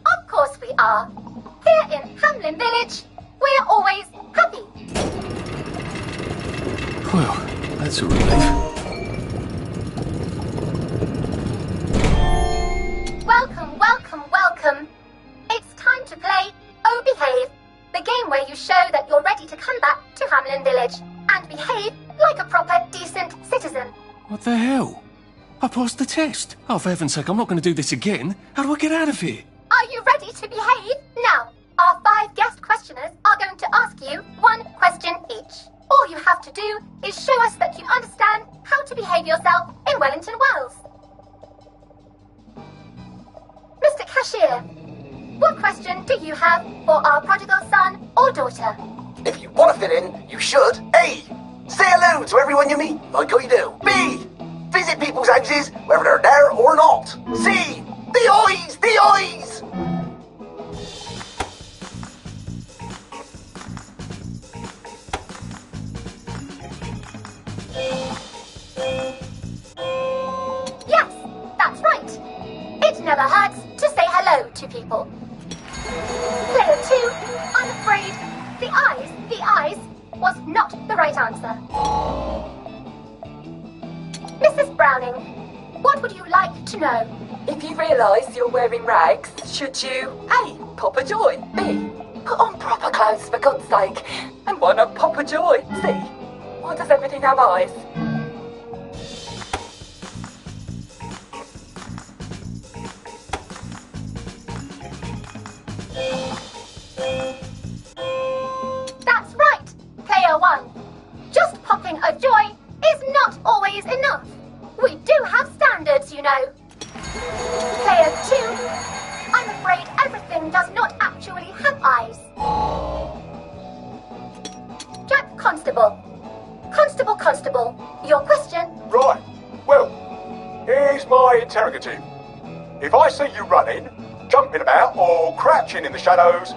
S14: Of course we are. Here in Hamlin Village, we're always happy.
S1: Well, that's a relief.
S14: Welcome. It's time to play Oh Behave, the game where you show that you're ready to come back to Hamlin Village and behave like a proper, decent citizen.
S1: What the hell? I passed the test. Oh, for heaven's sake, I'm not going to do this again. How do I get out of here?
S14: Are you ready to behave? Now, our 5 guest questioners are going to ask you 1 question each. All you have to do is show us that you understand how to behave yourself in Wellington, Wales. Mr. Cashier, what question do you have for our prodigal son or daughter?
S15: If you want to fit in, you should. A. Say hello to everyone you meet, like how you do. B. Visit people's houses, whether they're there or not. C. The eyes! The eyes!
S14: Yes, that's right. It never hurts to say hello to people. Player 2, I'm afraid the eyes was not the right answer. Mrs. Browning, what would you like to know?
S12: If you realise you're wearing rags, should you A. Pop a joy, B. Put on proper clothes, for God's sake. And why not pop a joy? See? Why does everything have eyes?
S14: That's right, Player 1. Just popping a joy is not always enough. We do have standards, you know. Player 2, I'm afraid everything does not actually have eyes. Jack Constable. Constable, your question?
S2: Right. Well, here's my interrogative. If I see you running, jumping about, or crouching in the shadows,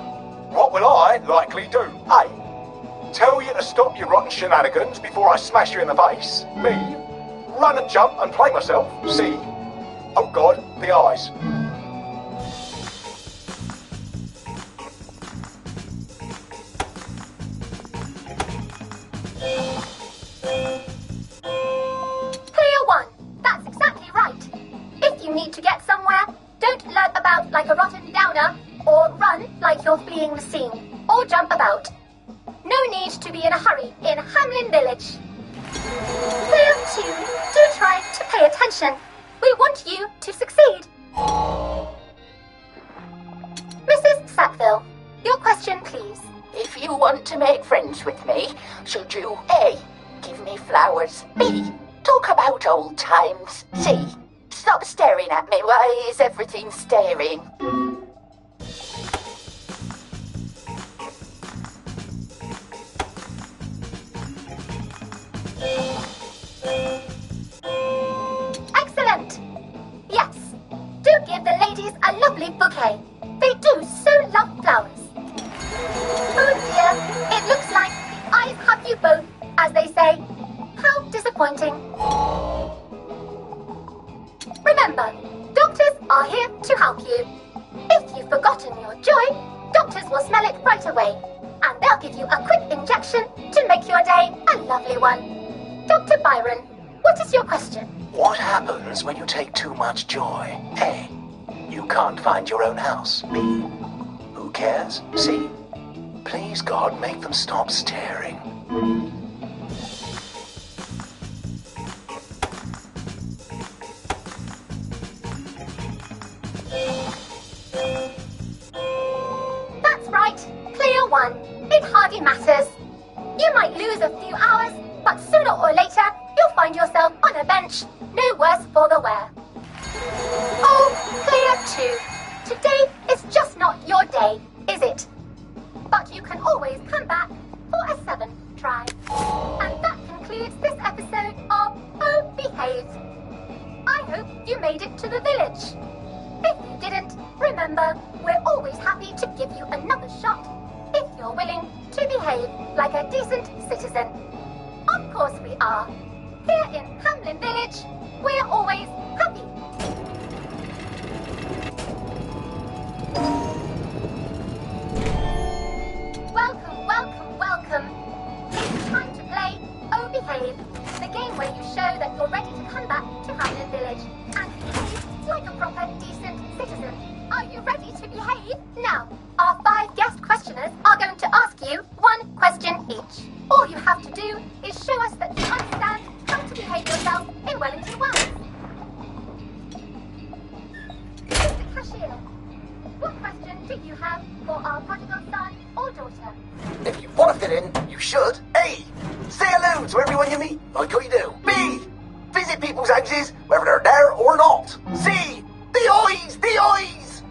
S2: what will I likely do? A. Tell you to stop your rotten shenanigans before I smash you in the face. B. Run and jump and play myself. C. Oh God, the eyes.
S14: Player 1, that's exactly right. If you need to get somewhere, don't lurk about like a rotten downer, or run like you're fleeing the scene, or jump about. No need to be in a hurry in Hamlin Village. Player 2, do try to pay attention. We want you to succeed. Mrs. Sackville, your question, please.
S12: If you want to make friends with me, should you A. Give me flowers, B. Talk about old times, C. Stop staring at me, why is everything staring?
S14: Excellent! Yes, do give the ladies a lovely bouquet. They do so love flowers. Oh dear, it looks like the eyes have you both, as they say. How disappointing. Remember, doctors are here to help you. If you've forgotten your joy, doctors will smell it right away, and they'll give you a quick injection to make your day a lovely one. Dr. Byron, what is your question?
S15: What happens when you take too much joy? A. You can't find your own house. B. Who cares? C. Please, God, make them stop staring.
S14: That's right, Player 1. It hardly matters. You might lose a few hours, but sooner or later, you'll find yourself on a bench, no worse for the wear. Oh, Player 2, today is just not your day, is it? But you can always come back for a 7th try. And that concludes this episode of Oh Behave. I hope you made it to the village. If you didn't, remember, we're always happy to give you another shot if you're willing to behave like a decent citizen. Of course we are. Here in Hamlin Village, we're always happy. Welcome. It's time to play Oh Behave, the game where you show that you're ready to come back to Hamlin Village and behave like a proper, decent citizen. Are you ready to behave? Now, our 5 guest questioners are going to ask you 1 question each. All you have to do is show us that you understand how to behave yourself in Wellington Wells. Mr. Cashier, what question do you have for our prodigal son or daughter?
S15: If you want to fit in, you should. A. Say hello to everyone you meet, like how you do. B. Visit people's houses, whether they're there or not. C. The eyes! The eyes!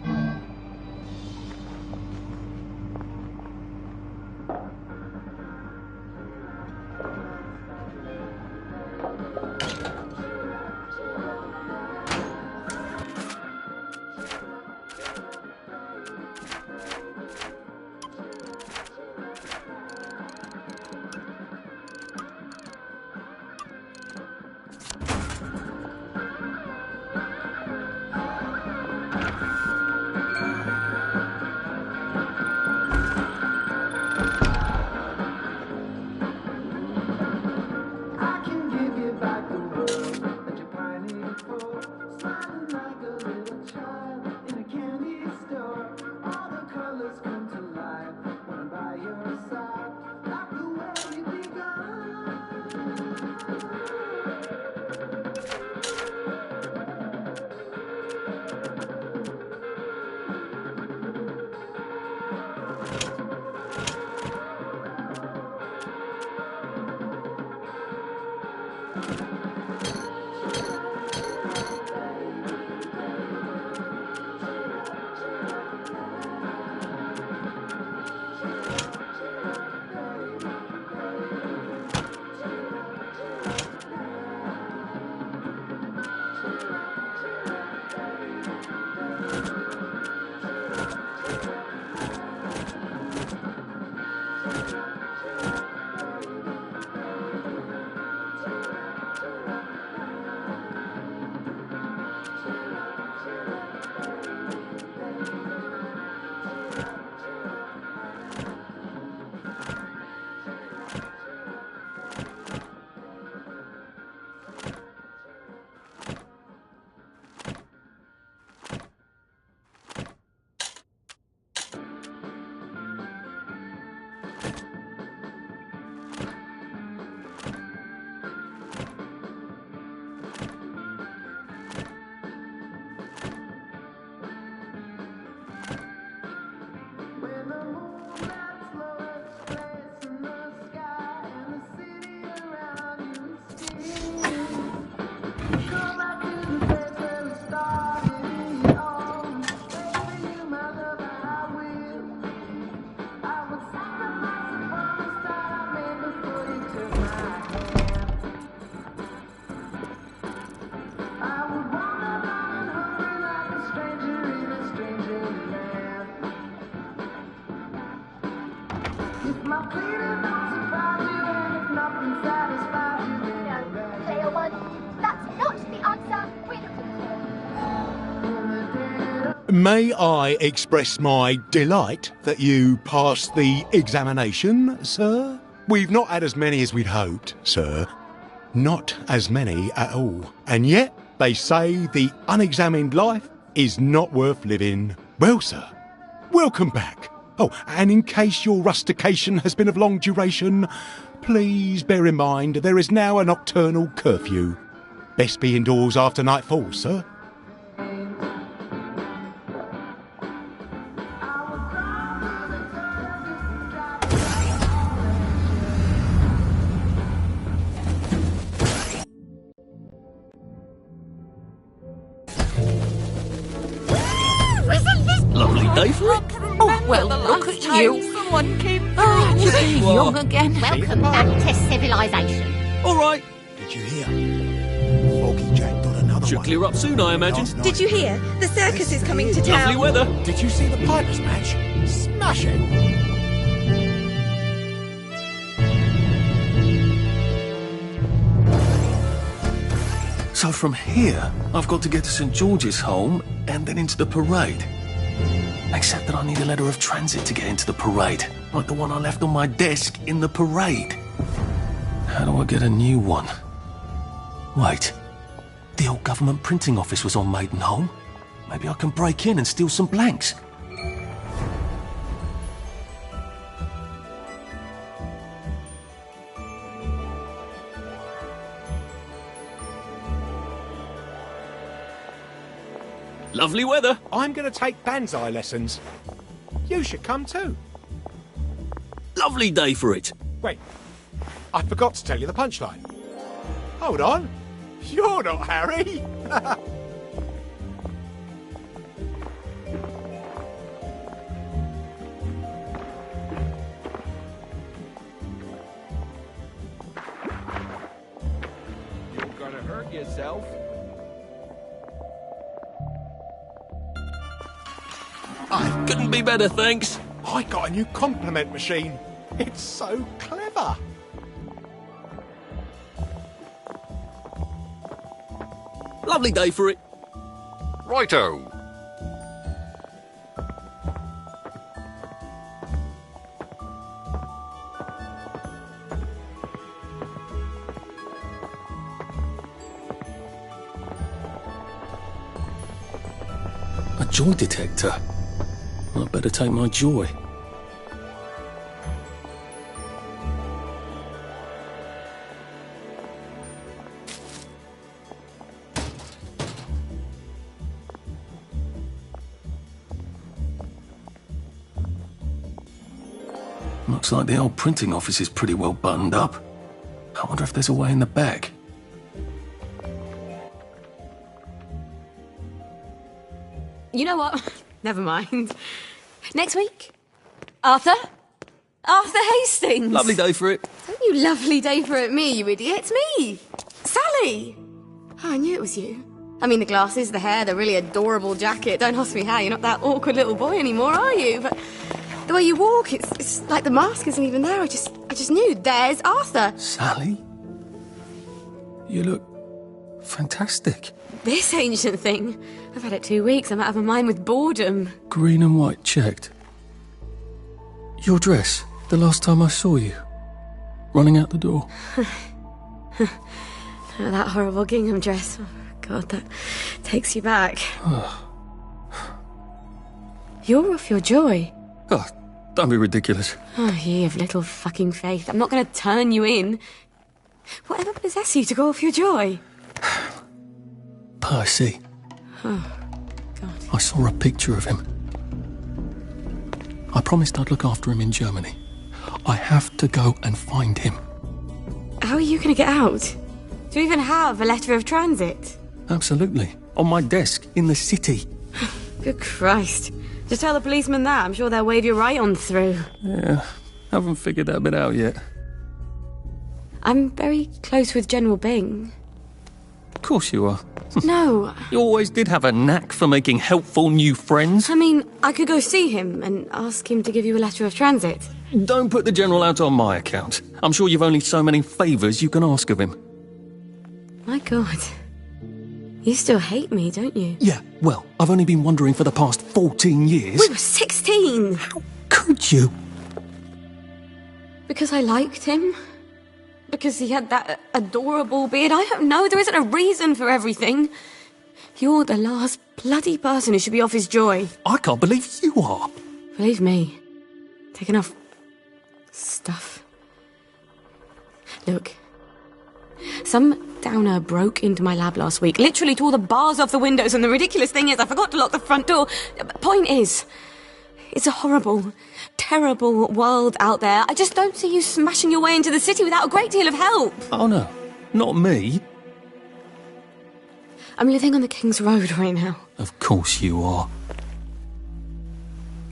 S2: May I express my delight that you passed the examination, sir? We've not had as many as we'd hoped, sir. Not as many at all. And yet, they say the unexamined life is not worth living. Well, sir, welcome back. Oh, and in case your rustication has been of long duration, please bear in mind there is now a nocturnal curfew. Best be indoors after nightfall, sir.
S1: Lovely day for it.
S11: Oh, well, look at you.
S8: Someone came through.
S11: Oh, you're
S1: There
S11: being
S1: you are.
S11: young again.
S14: Welcome back to civilization.
S1: All right.
S2: Did you hear? Foggy Jack got another
S1: Should
S2: one.
S1: clear up soon, I imagine.
S2: Last night.
S16: Did you hear? The circus is coming to town.
S1: Lovely weather.
S2: Did you see the Pipers match? Smashing.
S1: So from here, I've got to get to St. George's home and then into the parade. Except that I need a letter of transit to get into the parade, like the one I left on my desk in the parade. How do I get a new one? Wait, the old government printing office was on Maidenholm. Maybe I can break in and steal some blanks. Lovely weather.
S2: I'm going to take Banzai lessons. You should come too.
S1: Lovely day for it.
S2: Wait, I forgot to tell you the punchline. Hold on. You're not Harry.
S8: You're gonna hurt yourself.
S1: Couldn't be better, thanks.
S2: I got a new compliment machine. It's so clever.
S1: Lovely day for it.
S17: Righto.
S1: A joy detector. I'd better take my joy. Looks like the old printing office is pretty well buttoned up. I wonder if there's a way in the back.
S18: You know what? Never mind. Next week? Arthur? Arthur Hastings!
S1: Lovely day for it.
S18: Don't you lovely day for it, me, you idiot. It's me! Sally! Oh, I knew it was you. I mean, the glasses, the hair, the really adorable jacket. Don't ask me how, you're not that awkward little boy anymore, are you? But the way you walk, it's like the mask isn't even there. I just knew. There's Arthur.
S1: Sally? You look fantastic.
S18: This ancient thing. I've had it 2 weeks. I'm out of my mind with boredom.
S1: Green and white checked. Your dress, the last time I saw you. Running out the door.
S18: That horrible gingham dress. Oh, God, that takes you back. You're off your joy.
S1: Oh, don't be ridiculous.
S18: Oh, you have little fucking faith. I'm not going to turn you in. Whatever possesses you to go off your joy?
S1: Percy.
S18: Oh, God.
S1: I saw a picture of him. I promised I'd look after him in Germany. I have to go and find him.
S18: How are you going to get out? Do you even have a letter of transit?
S1: Absolutely. On my desk, in the city.
S18: Good Christ. Just tell the policeman that. I'm sure they'll wave you right on through.
S1: Yeah, haven't figured that bit out yet.
S18: I'm very close with General Bing.
S1: Of course you are.
S18: No.
S1: You always did have a knack for making helpful new friends.
S18: I mean, I could go see him and ask him to give you a letter of transit.
S1: Don't put the General out on my account. I'm sure you've only so many favours you can ask of him.
S18: My God. You still hate me, don't you?
S1: Yeah, well, I've only been wondering for the past 14 years.
S18: We were 16!
S1: How could you?
S18: Because I liked him? Because he had that adorable beard? I don't know, there isn't a reason for everything. You're the last bloody person who should be off his joy.
S1: I can't believe you are.
S18: Believe me. Taking off stuff. Look. Some downer broke into my lab last week, literally tore the bars off the windows, and the ridiculous thing is I forgot to lock the front door. Point is, it's a horrible, terrible world out there. I just don't see you smashing your way into the city without a great deal of help.
S1: Oh no, not me.
S18: I'm living on the King's Road right now.
S1: Of course you are.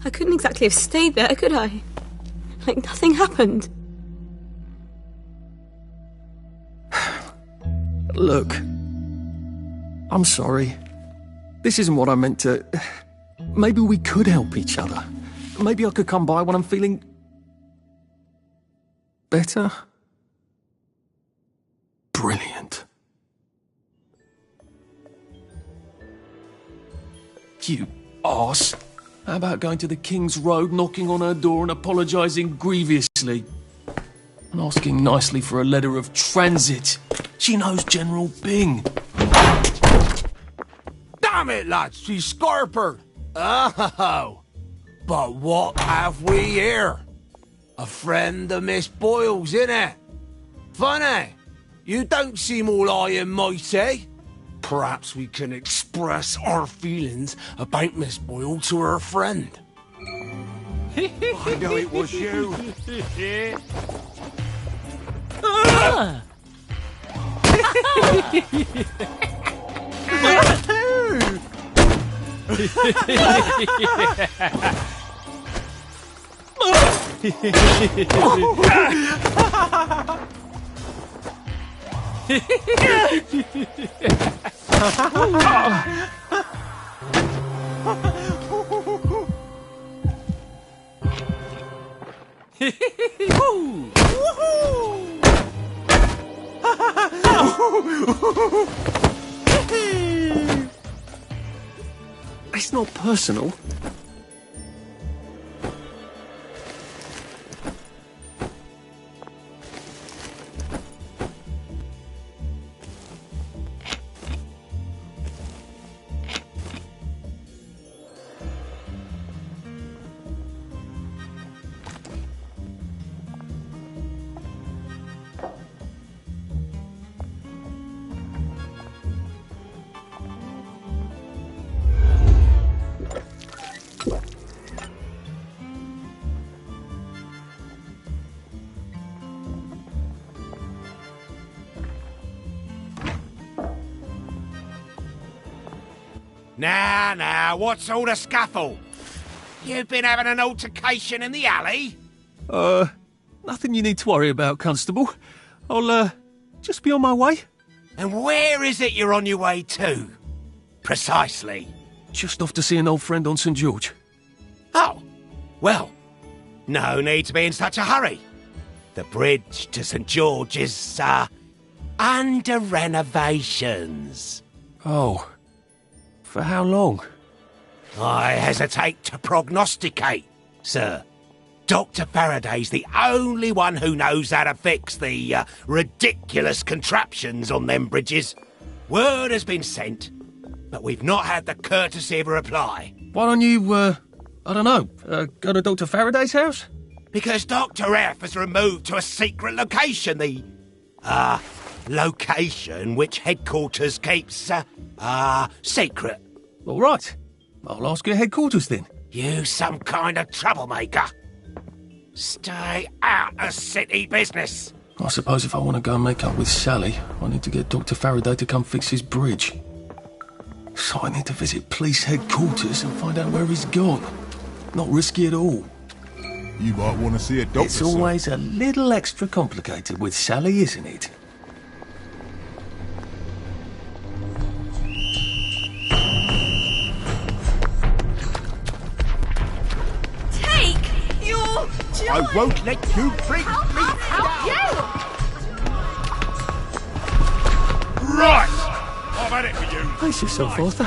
S18: I couldn't exactly have stayed there, could I? Like nothing happened.
S1: Look, I'm sorry. This isn't what I meant to... Maybe we could help each other. Maybe I could come by when I'm feeling... better? Brilliant. You arse. How about going to the King's Road, knocking on her door and apologising grievously? And asking nicely for a letter of transit. She knows General Bing.
S10: Damn it, lads, she's scarpered. Oh, but what have we here? A friend of Miss Boyle's, innit? Funny, you don't seem all high and mighty. Perhaps we can express our feelings about Miss Boyle to her friend. I know it was you.
S1: It's not personal.
S10: Now, what's all the scuffle? You've been having an altercation in the alley?
S1: Nothing you need to worry about, Constable. I'll, just be on my way.
S10: And where is it you're on your way to? Precisely.
S1: Just off to see an old friend on St. George.
S10: Oh, well, no need to be in such a hurry. The bridge to St. George is, under renovations.
S1: Oh. For how long?
S10: I hesitate to prognosticate, sir. Dr. Faraday's the only one who knows how to fix the ridiculous contraptions on them bridges. Word has been sent, but we've not had the courtesy of a reply.
S1: Why don't you, I don't know, go to Dr. Faraday's house?
S10: Because Dr. F has removed to a secret location, the, location which headquarters keeps, secret.
S1: All right. I'll ask your headquarters then.
S10: You some kind of troublemaker. Stay out of city business.
S1: I suppose if I want to go and make up with Sally, I need to get Dr. Faraday to come fix his bridge. So I need to visit police headquarters and find out where he's gone. Not risky at all.
S19: You might want to see a doctor.
S1: It's always a little extra complicated with Sally, isn't it?
S2: I won't let you bring me
S14: Help you!
S19: Right! I've had it for you
S1: Pace yourself, Arthur.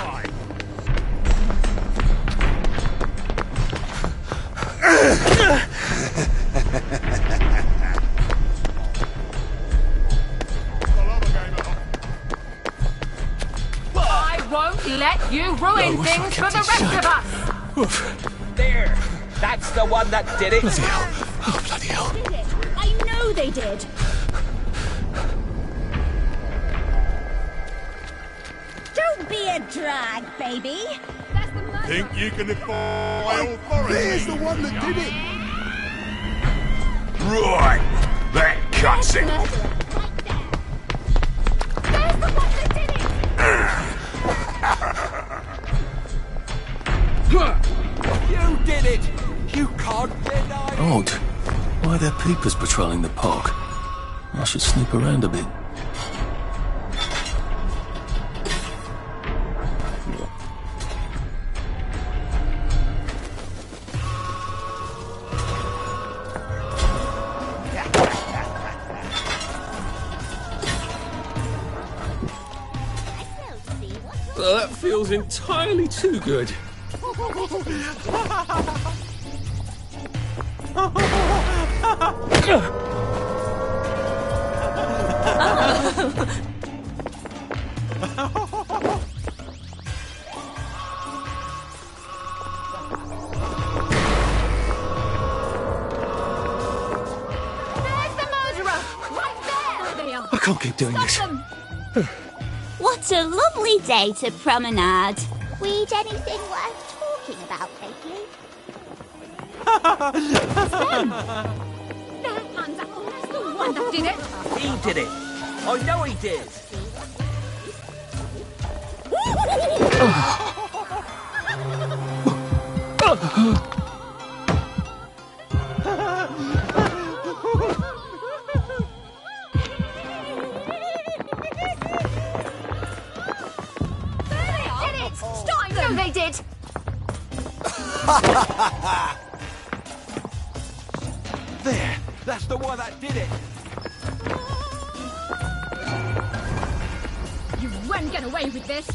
S20: I won't let you ruin
S1: No,
S20: things for the rest of us!
S5: There! That's the one that did it!
S1: Bloody hell. Oh, bloody hell.
S3: I know they did.
S21: Don't be a drag, baby.
S19: Think you can defy authority?
S2: There's the one that did it.
S19: Right, that cuts it.
S3: There's the one that did it!
S10: You did it! You can't deny it!
S1: Odd. Why are there peepers patrolling the park? I should snoop around a bit. Well, that feels entirely too good. I can't keep doing this.
S21: What a lovely day to promenade. Read anything worth talking about lately?
S3: Their hands up. That's the one that did it.
S5: He did it! I know he did!
S3: Stop them! No, they did!
S10: There! That's the one that did it!
S3: You won't get away with this!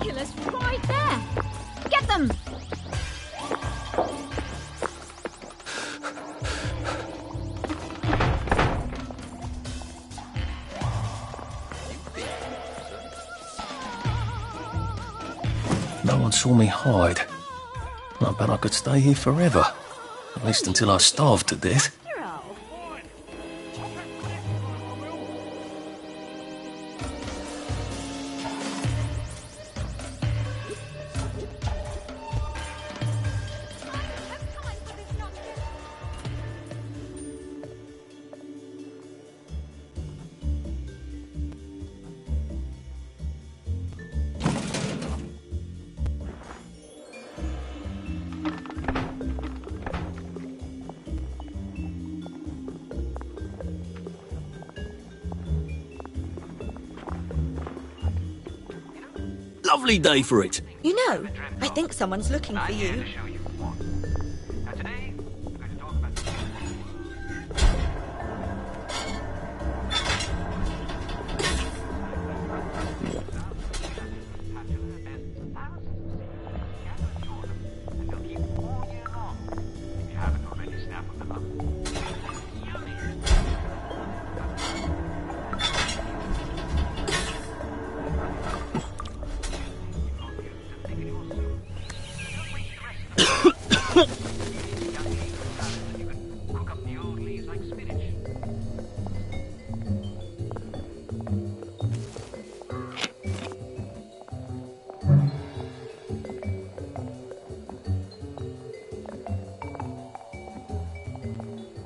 S3: Killer's right there! Get them!
S1: No one saw me hide. I bet I could stay here forever. At least until I starved to death. Lovely day for it.
S16: You know, I think someone's looking for you.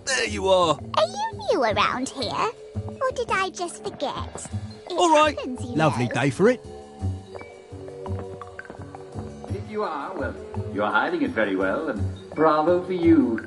S1: There you are.
S21: Are you new around here? Or did I just forget?
S2: All right.
S21: happens, you
S2: Lovely
S21: know.
S2: day for it.
S9: If you are, well, you're hiding it very well, and bravo for you.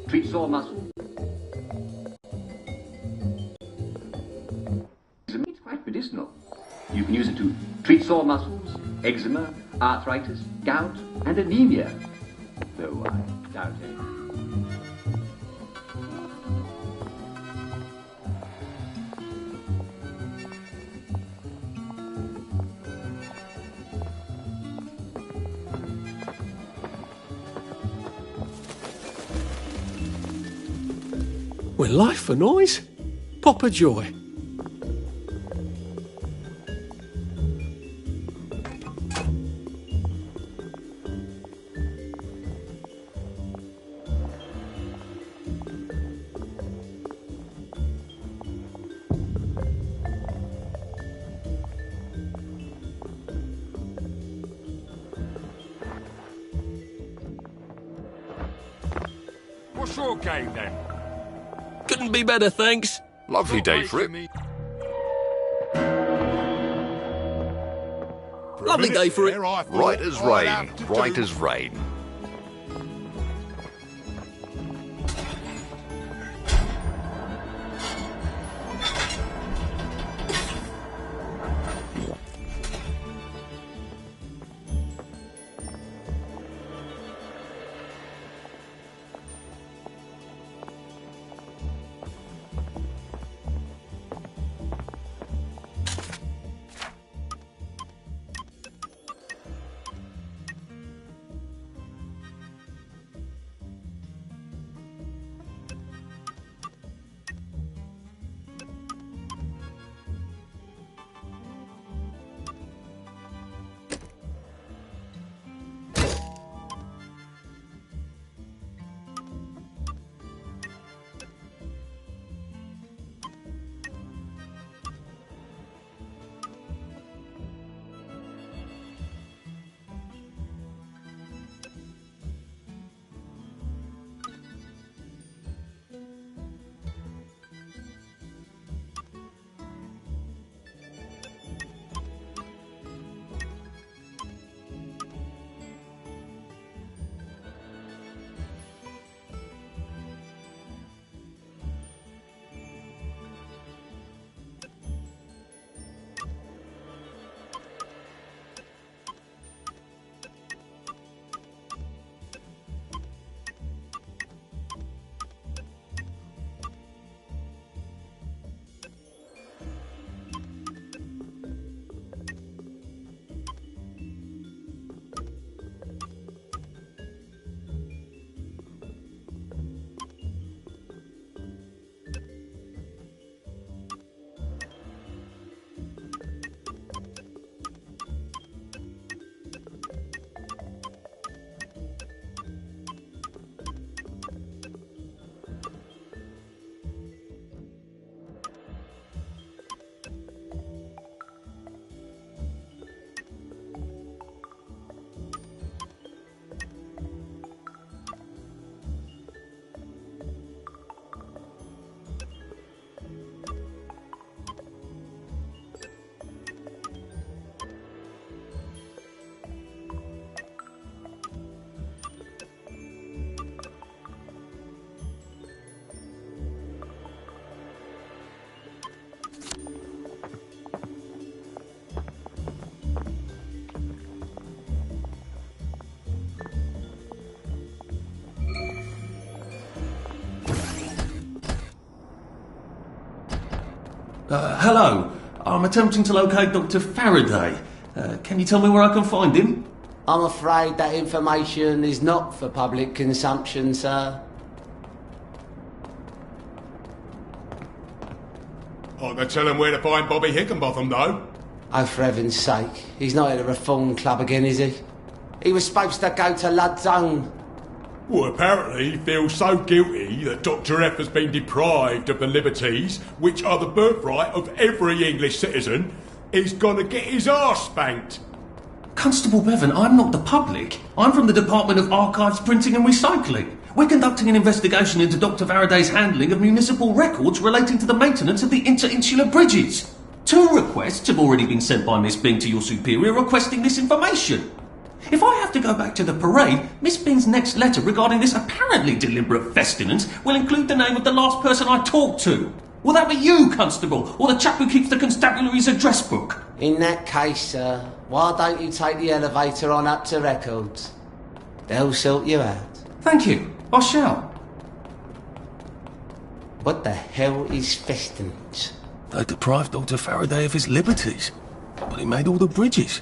S7: treat sore muscles. It's quite medicinal. You can use it to treat sore muscles, eczema, arthritis, gout, and anemia. Though I doubt it.
S10: Well, life for noise. Pop a joy.
S19: What's your game then?
S1: Couldn't be better, thanks.
S17: Lovely day for it.
S1: Lovely day for it.
S17: Right as rain. Right as rain.
S1: Hello. I'm attempting to locate Dr. Faraday. Can you tell me where I can find him?
S22: I'm afraid that information is not for public consumption, sir.
S2: I can tell him where to find Bobby Hickenbotham, though.
S22: Oh, for heaven's sake. He's not at a reform club again, is he? He was supposed to go to Lud's Own.
S2: Well, apparently he feels so guilty that Dr. F has been deprived of the liberties which are the birthright of every English citizen, he's gonna get his arse spanked.
S1: Constable Bevan, I'm not the public. I'm from the Department of Archives, Printing and Recycling. We're conducting an investigation into Dr. Faraday's handling of municipal records relating to the maintenance of the inter-insular bridges. 2 requests have already been sent by Miss Bing to your superior requesting this information. If I have to go back to the parade, Miss Bin's next letter regarding this apparently deliberate festinance will include the name of the last person I talked to. Will that be you, Constable, or the chap who keeps the constabulary's address book?
S22: In that case, sir, why don't you take the elevator on up to records? They'll sort you out.
S1: Thank you. I shall.
S22: What the hell is festinance?
S1: They deprived Dr. Faraday of his liberties, but he made all the bridges.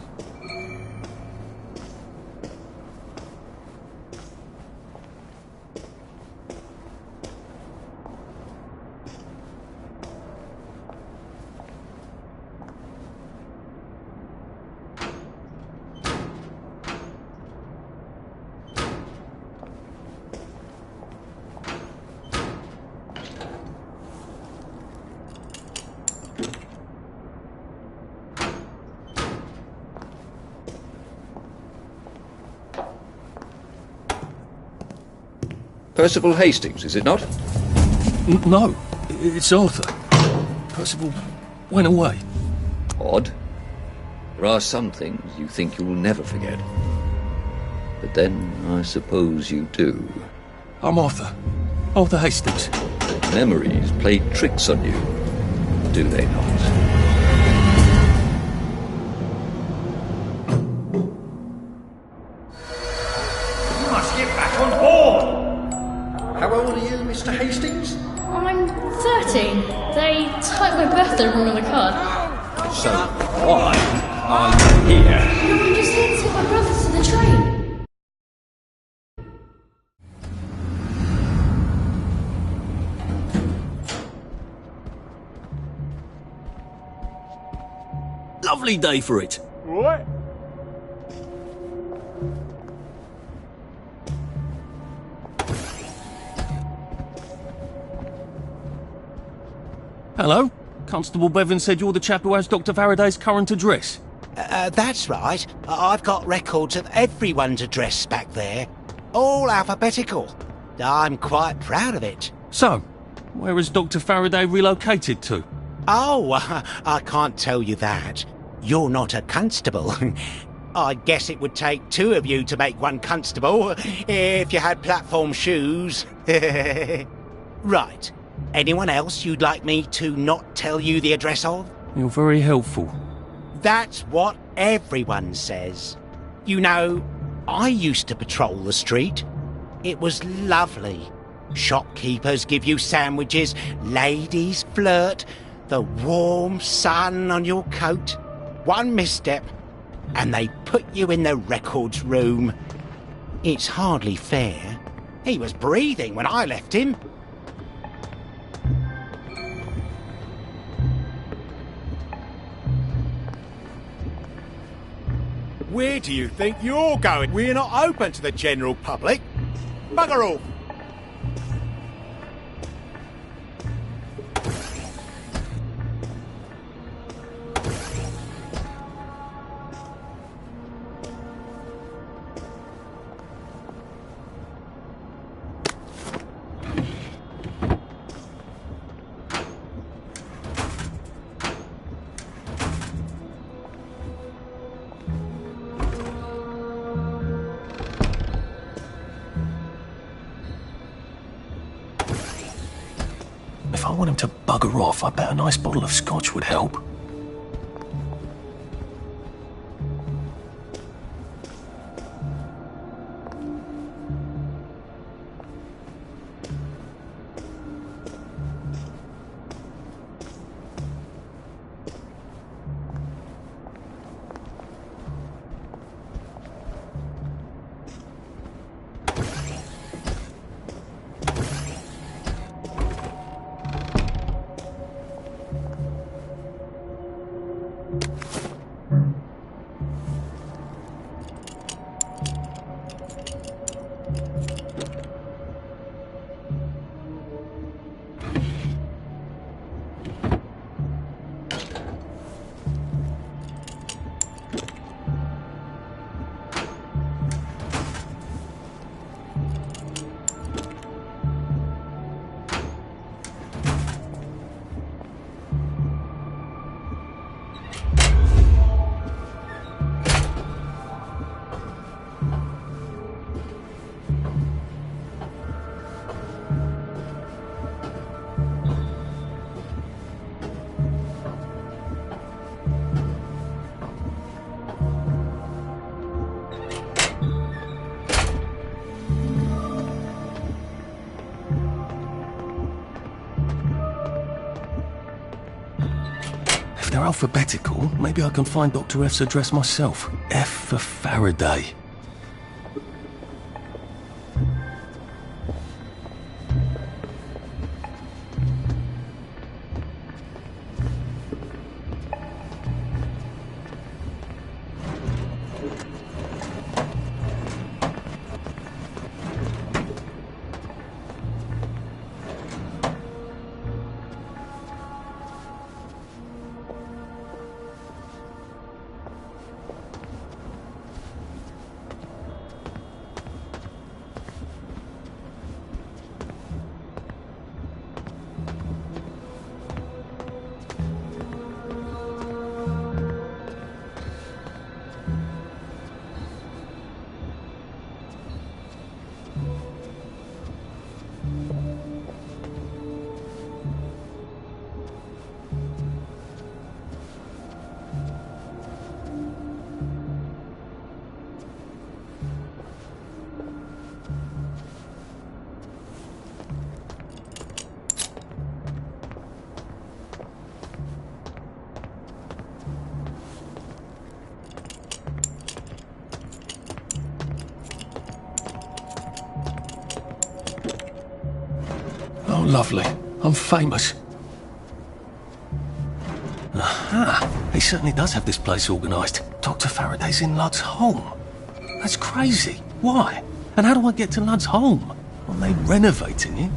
S17: Percival Hastings, is it not?
S1: No, it's Arthur. Percival went away.
S17: Odd. There are some things you think you'll never forget. But then, I suppose you do.
S1: I'm Arthur. Arthur Hastings.
S17: Memories play tricks on you, do they not?
S4: How old are you, Mr. Hastings?
S3: I'm 13. They typed my birthday wrong on the card.
S17: So, why are you here?
S3: No, I'm just here to take my brother to the train.
S1: Lovely day for it.
S2: What?
S1: Hello? Constable Bevan said you're the chap who has Dr. Faraday's current address.
S6: That's right. I've got records of everyone's address back there. All alphabetical. I'm quite proud of it.
S1: So, where has Dr. Faraday relocated to?
S6: Oh, I can't tell you that. You're not a constable. I guess it would take two of you to make one constable, if you had platform shoes. Right. Anyone else you'd like me to not tell you the address of?
S1: You're very helpful.
S6: That's what everyone says. You know, I used to patrol the street. It was lovely. Shopkeepers give you sandwiches, ladies flirt, the warm sun on your coat. One misstep, and they put you in the records room. It's hardly fair. He was breathing when I left him.
S2: Where do you think you're going? We're not open to the general public. Bugger off.
S1: If I want him to bugger off, I bet a nice bottle of scotch would help. alphabetical, maybe I can find Dr. F's address myself. F for Faraday. Oh, lovely. I'm famous. Aha! He certainly does have this place organised. Dr. Faraday's in Lud's home. That's crazy. Why? And how do I get to Lud's home? Are they renovating it?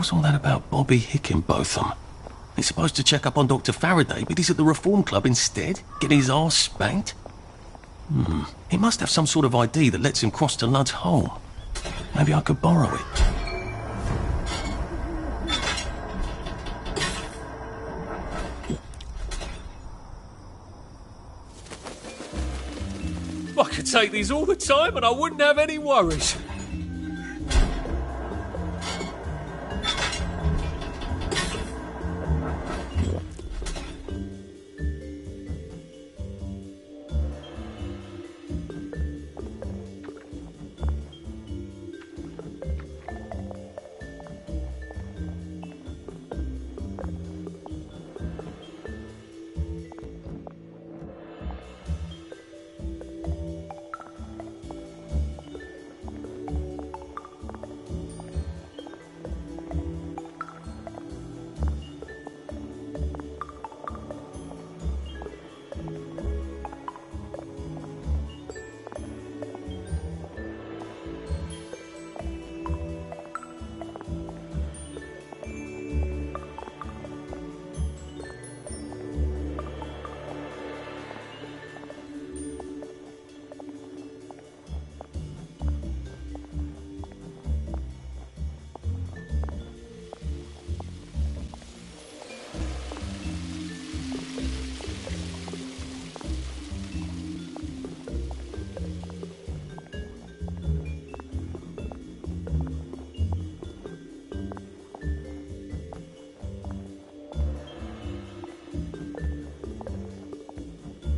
S1: what's all that about Bobby Hickenbotham? He's supposed to check up on Dr. Faraday, but he's at the Reform Club instead, getting his arse spanked. He must have some sort of ID that lets him cross to Ludd's home. Maybe I could borrow it. I could take these all the time and I wouldn't have any worries.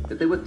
S7: That they were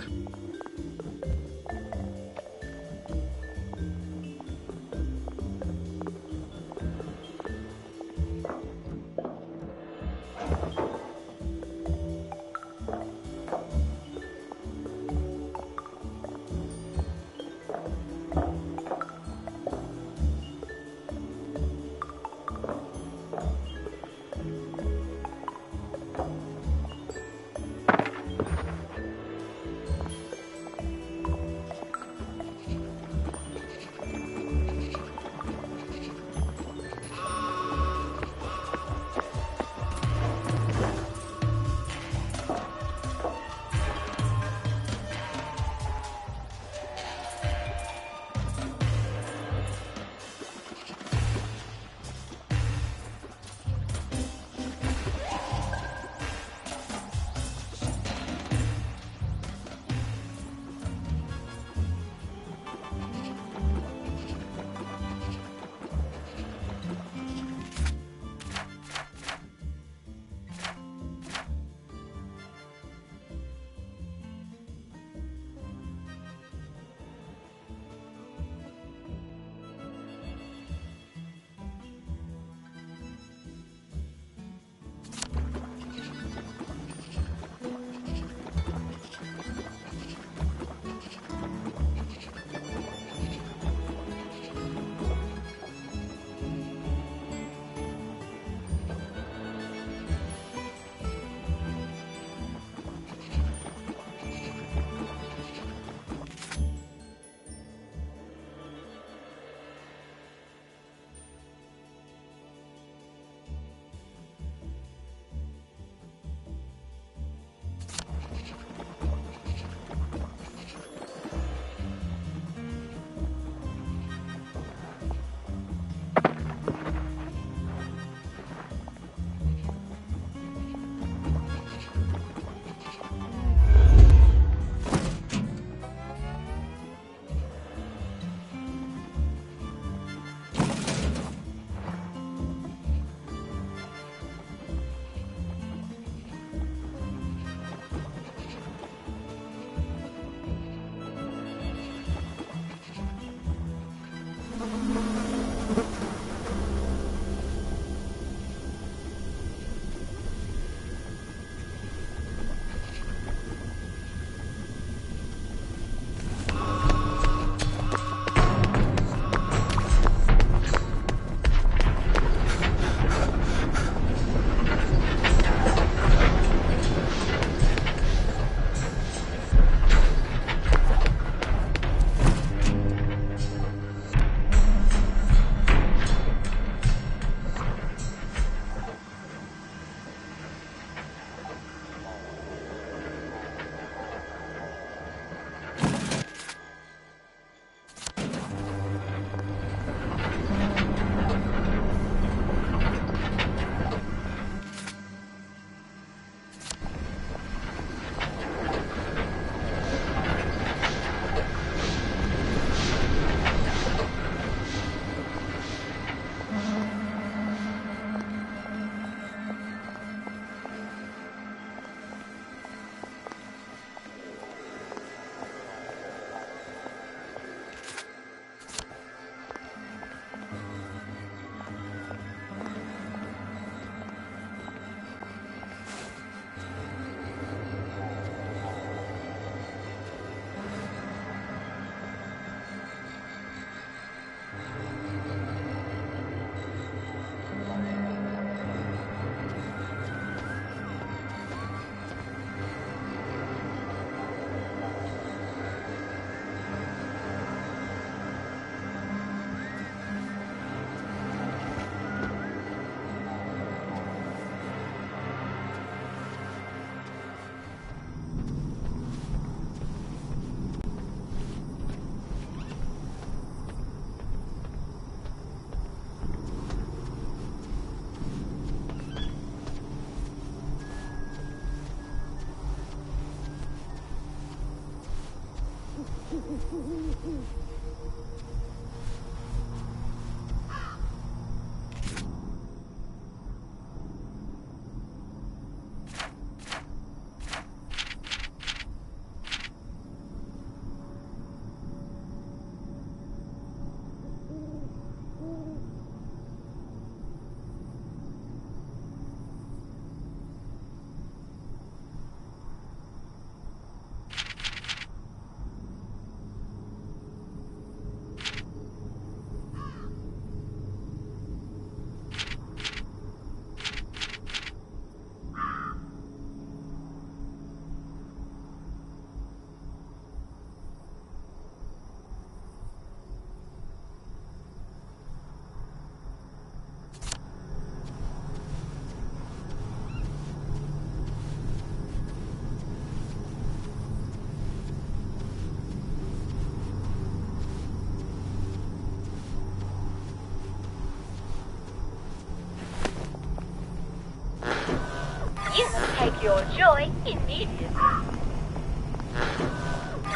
S12: You must take your joy immediately.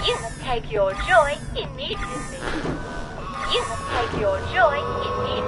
S12: You must take your joy immediately. You must take your joy immediately.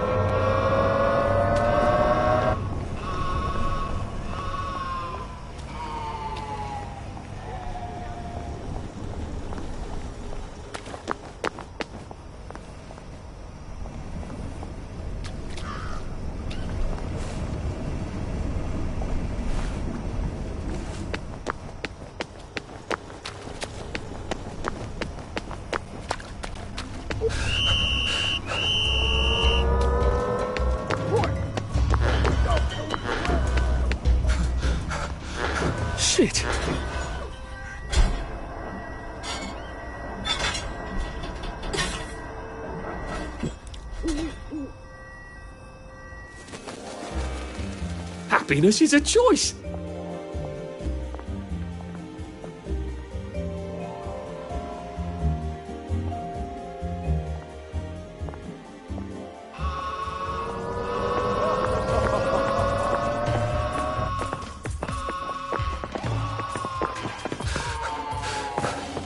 S1: Shit! Happiness is a choice!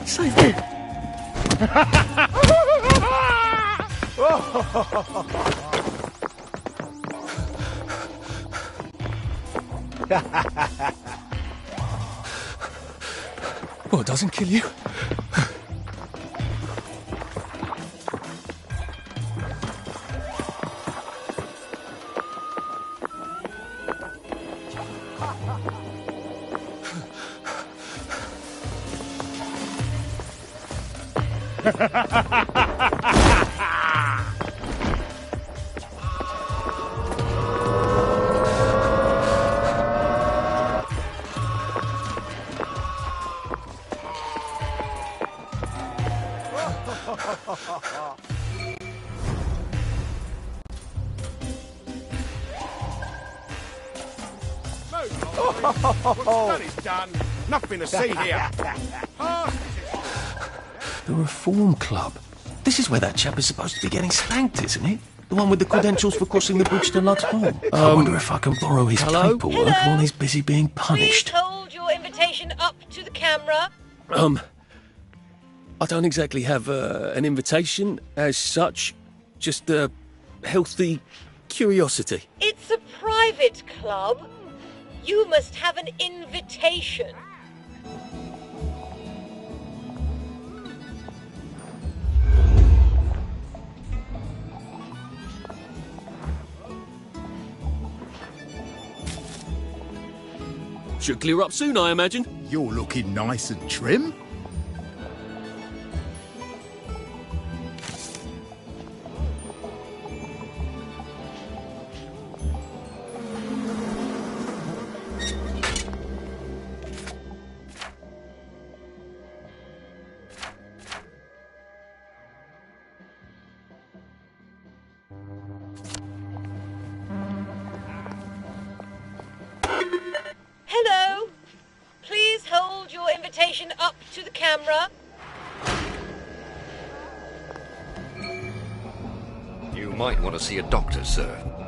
S1: Save me! Well, it doesn't kill you.
S2: Done is done. Nothing to see here.
S1: The Reform Club. This is where that chap is supposed to be getting spanked, isn't it? The one with the credentials for crossing the bridge to Lud's Hole. I wonder if I can borrow his paperwork while he's busy being punished.
S20: Please hold your invitation up to the camera.
S1: I don't exactly have an invitation as such, just a healthy curiosity.
S20: It's a private club. You must have an invitation.
S1: Should clear up soon, I imagine.
S19: You're looking nice and trim.
S20: Hello. Please hold your invitation up to the camera.
S17: You might want to see a doctor, sir.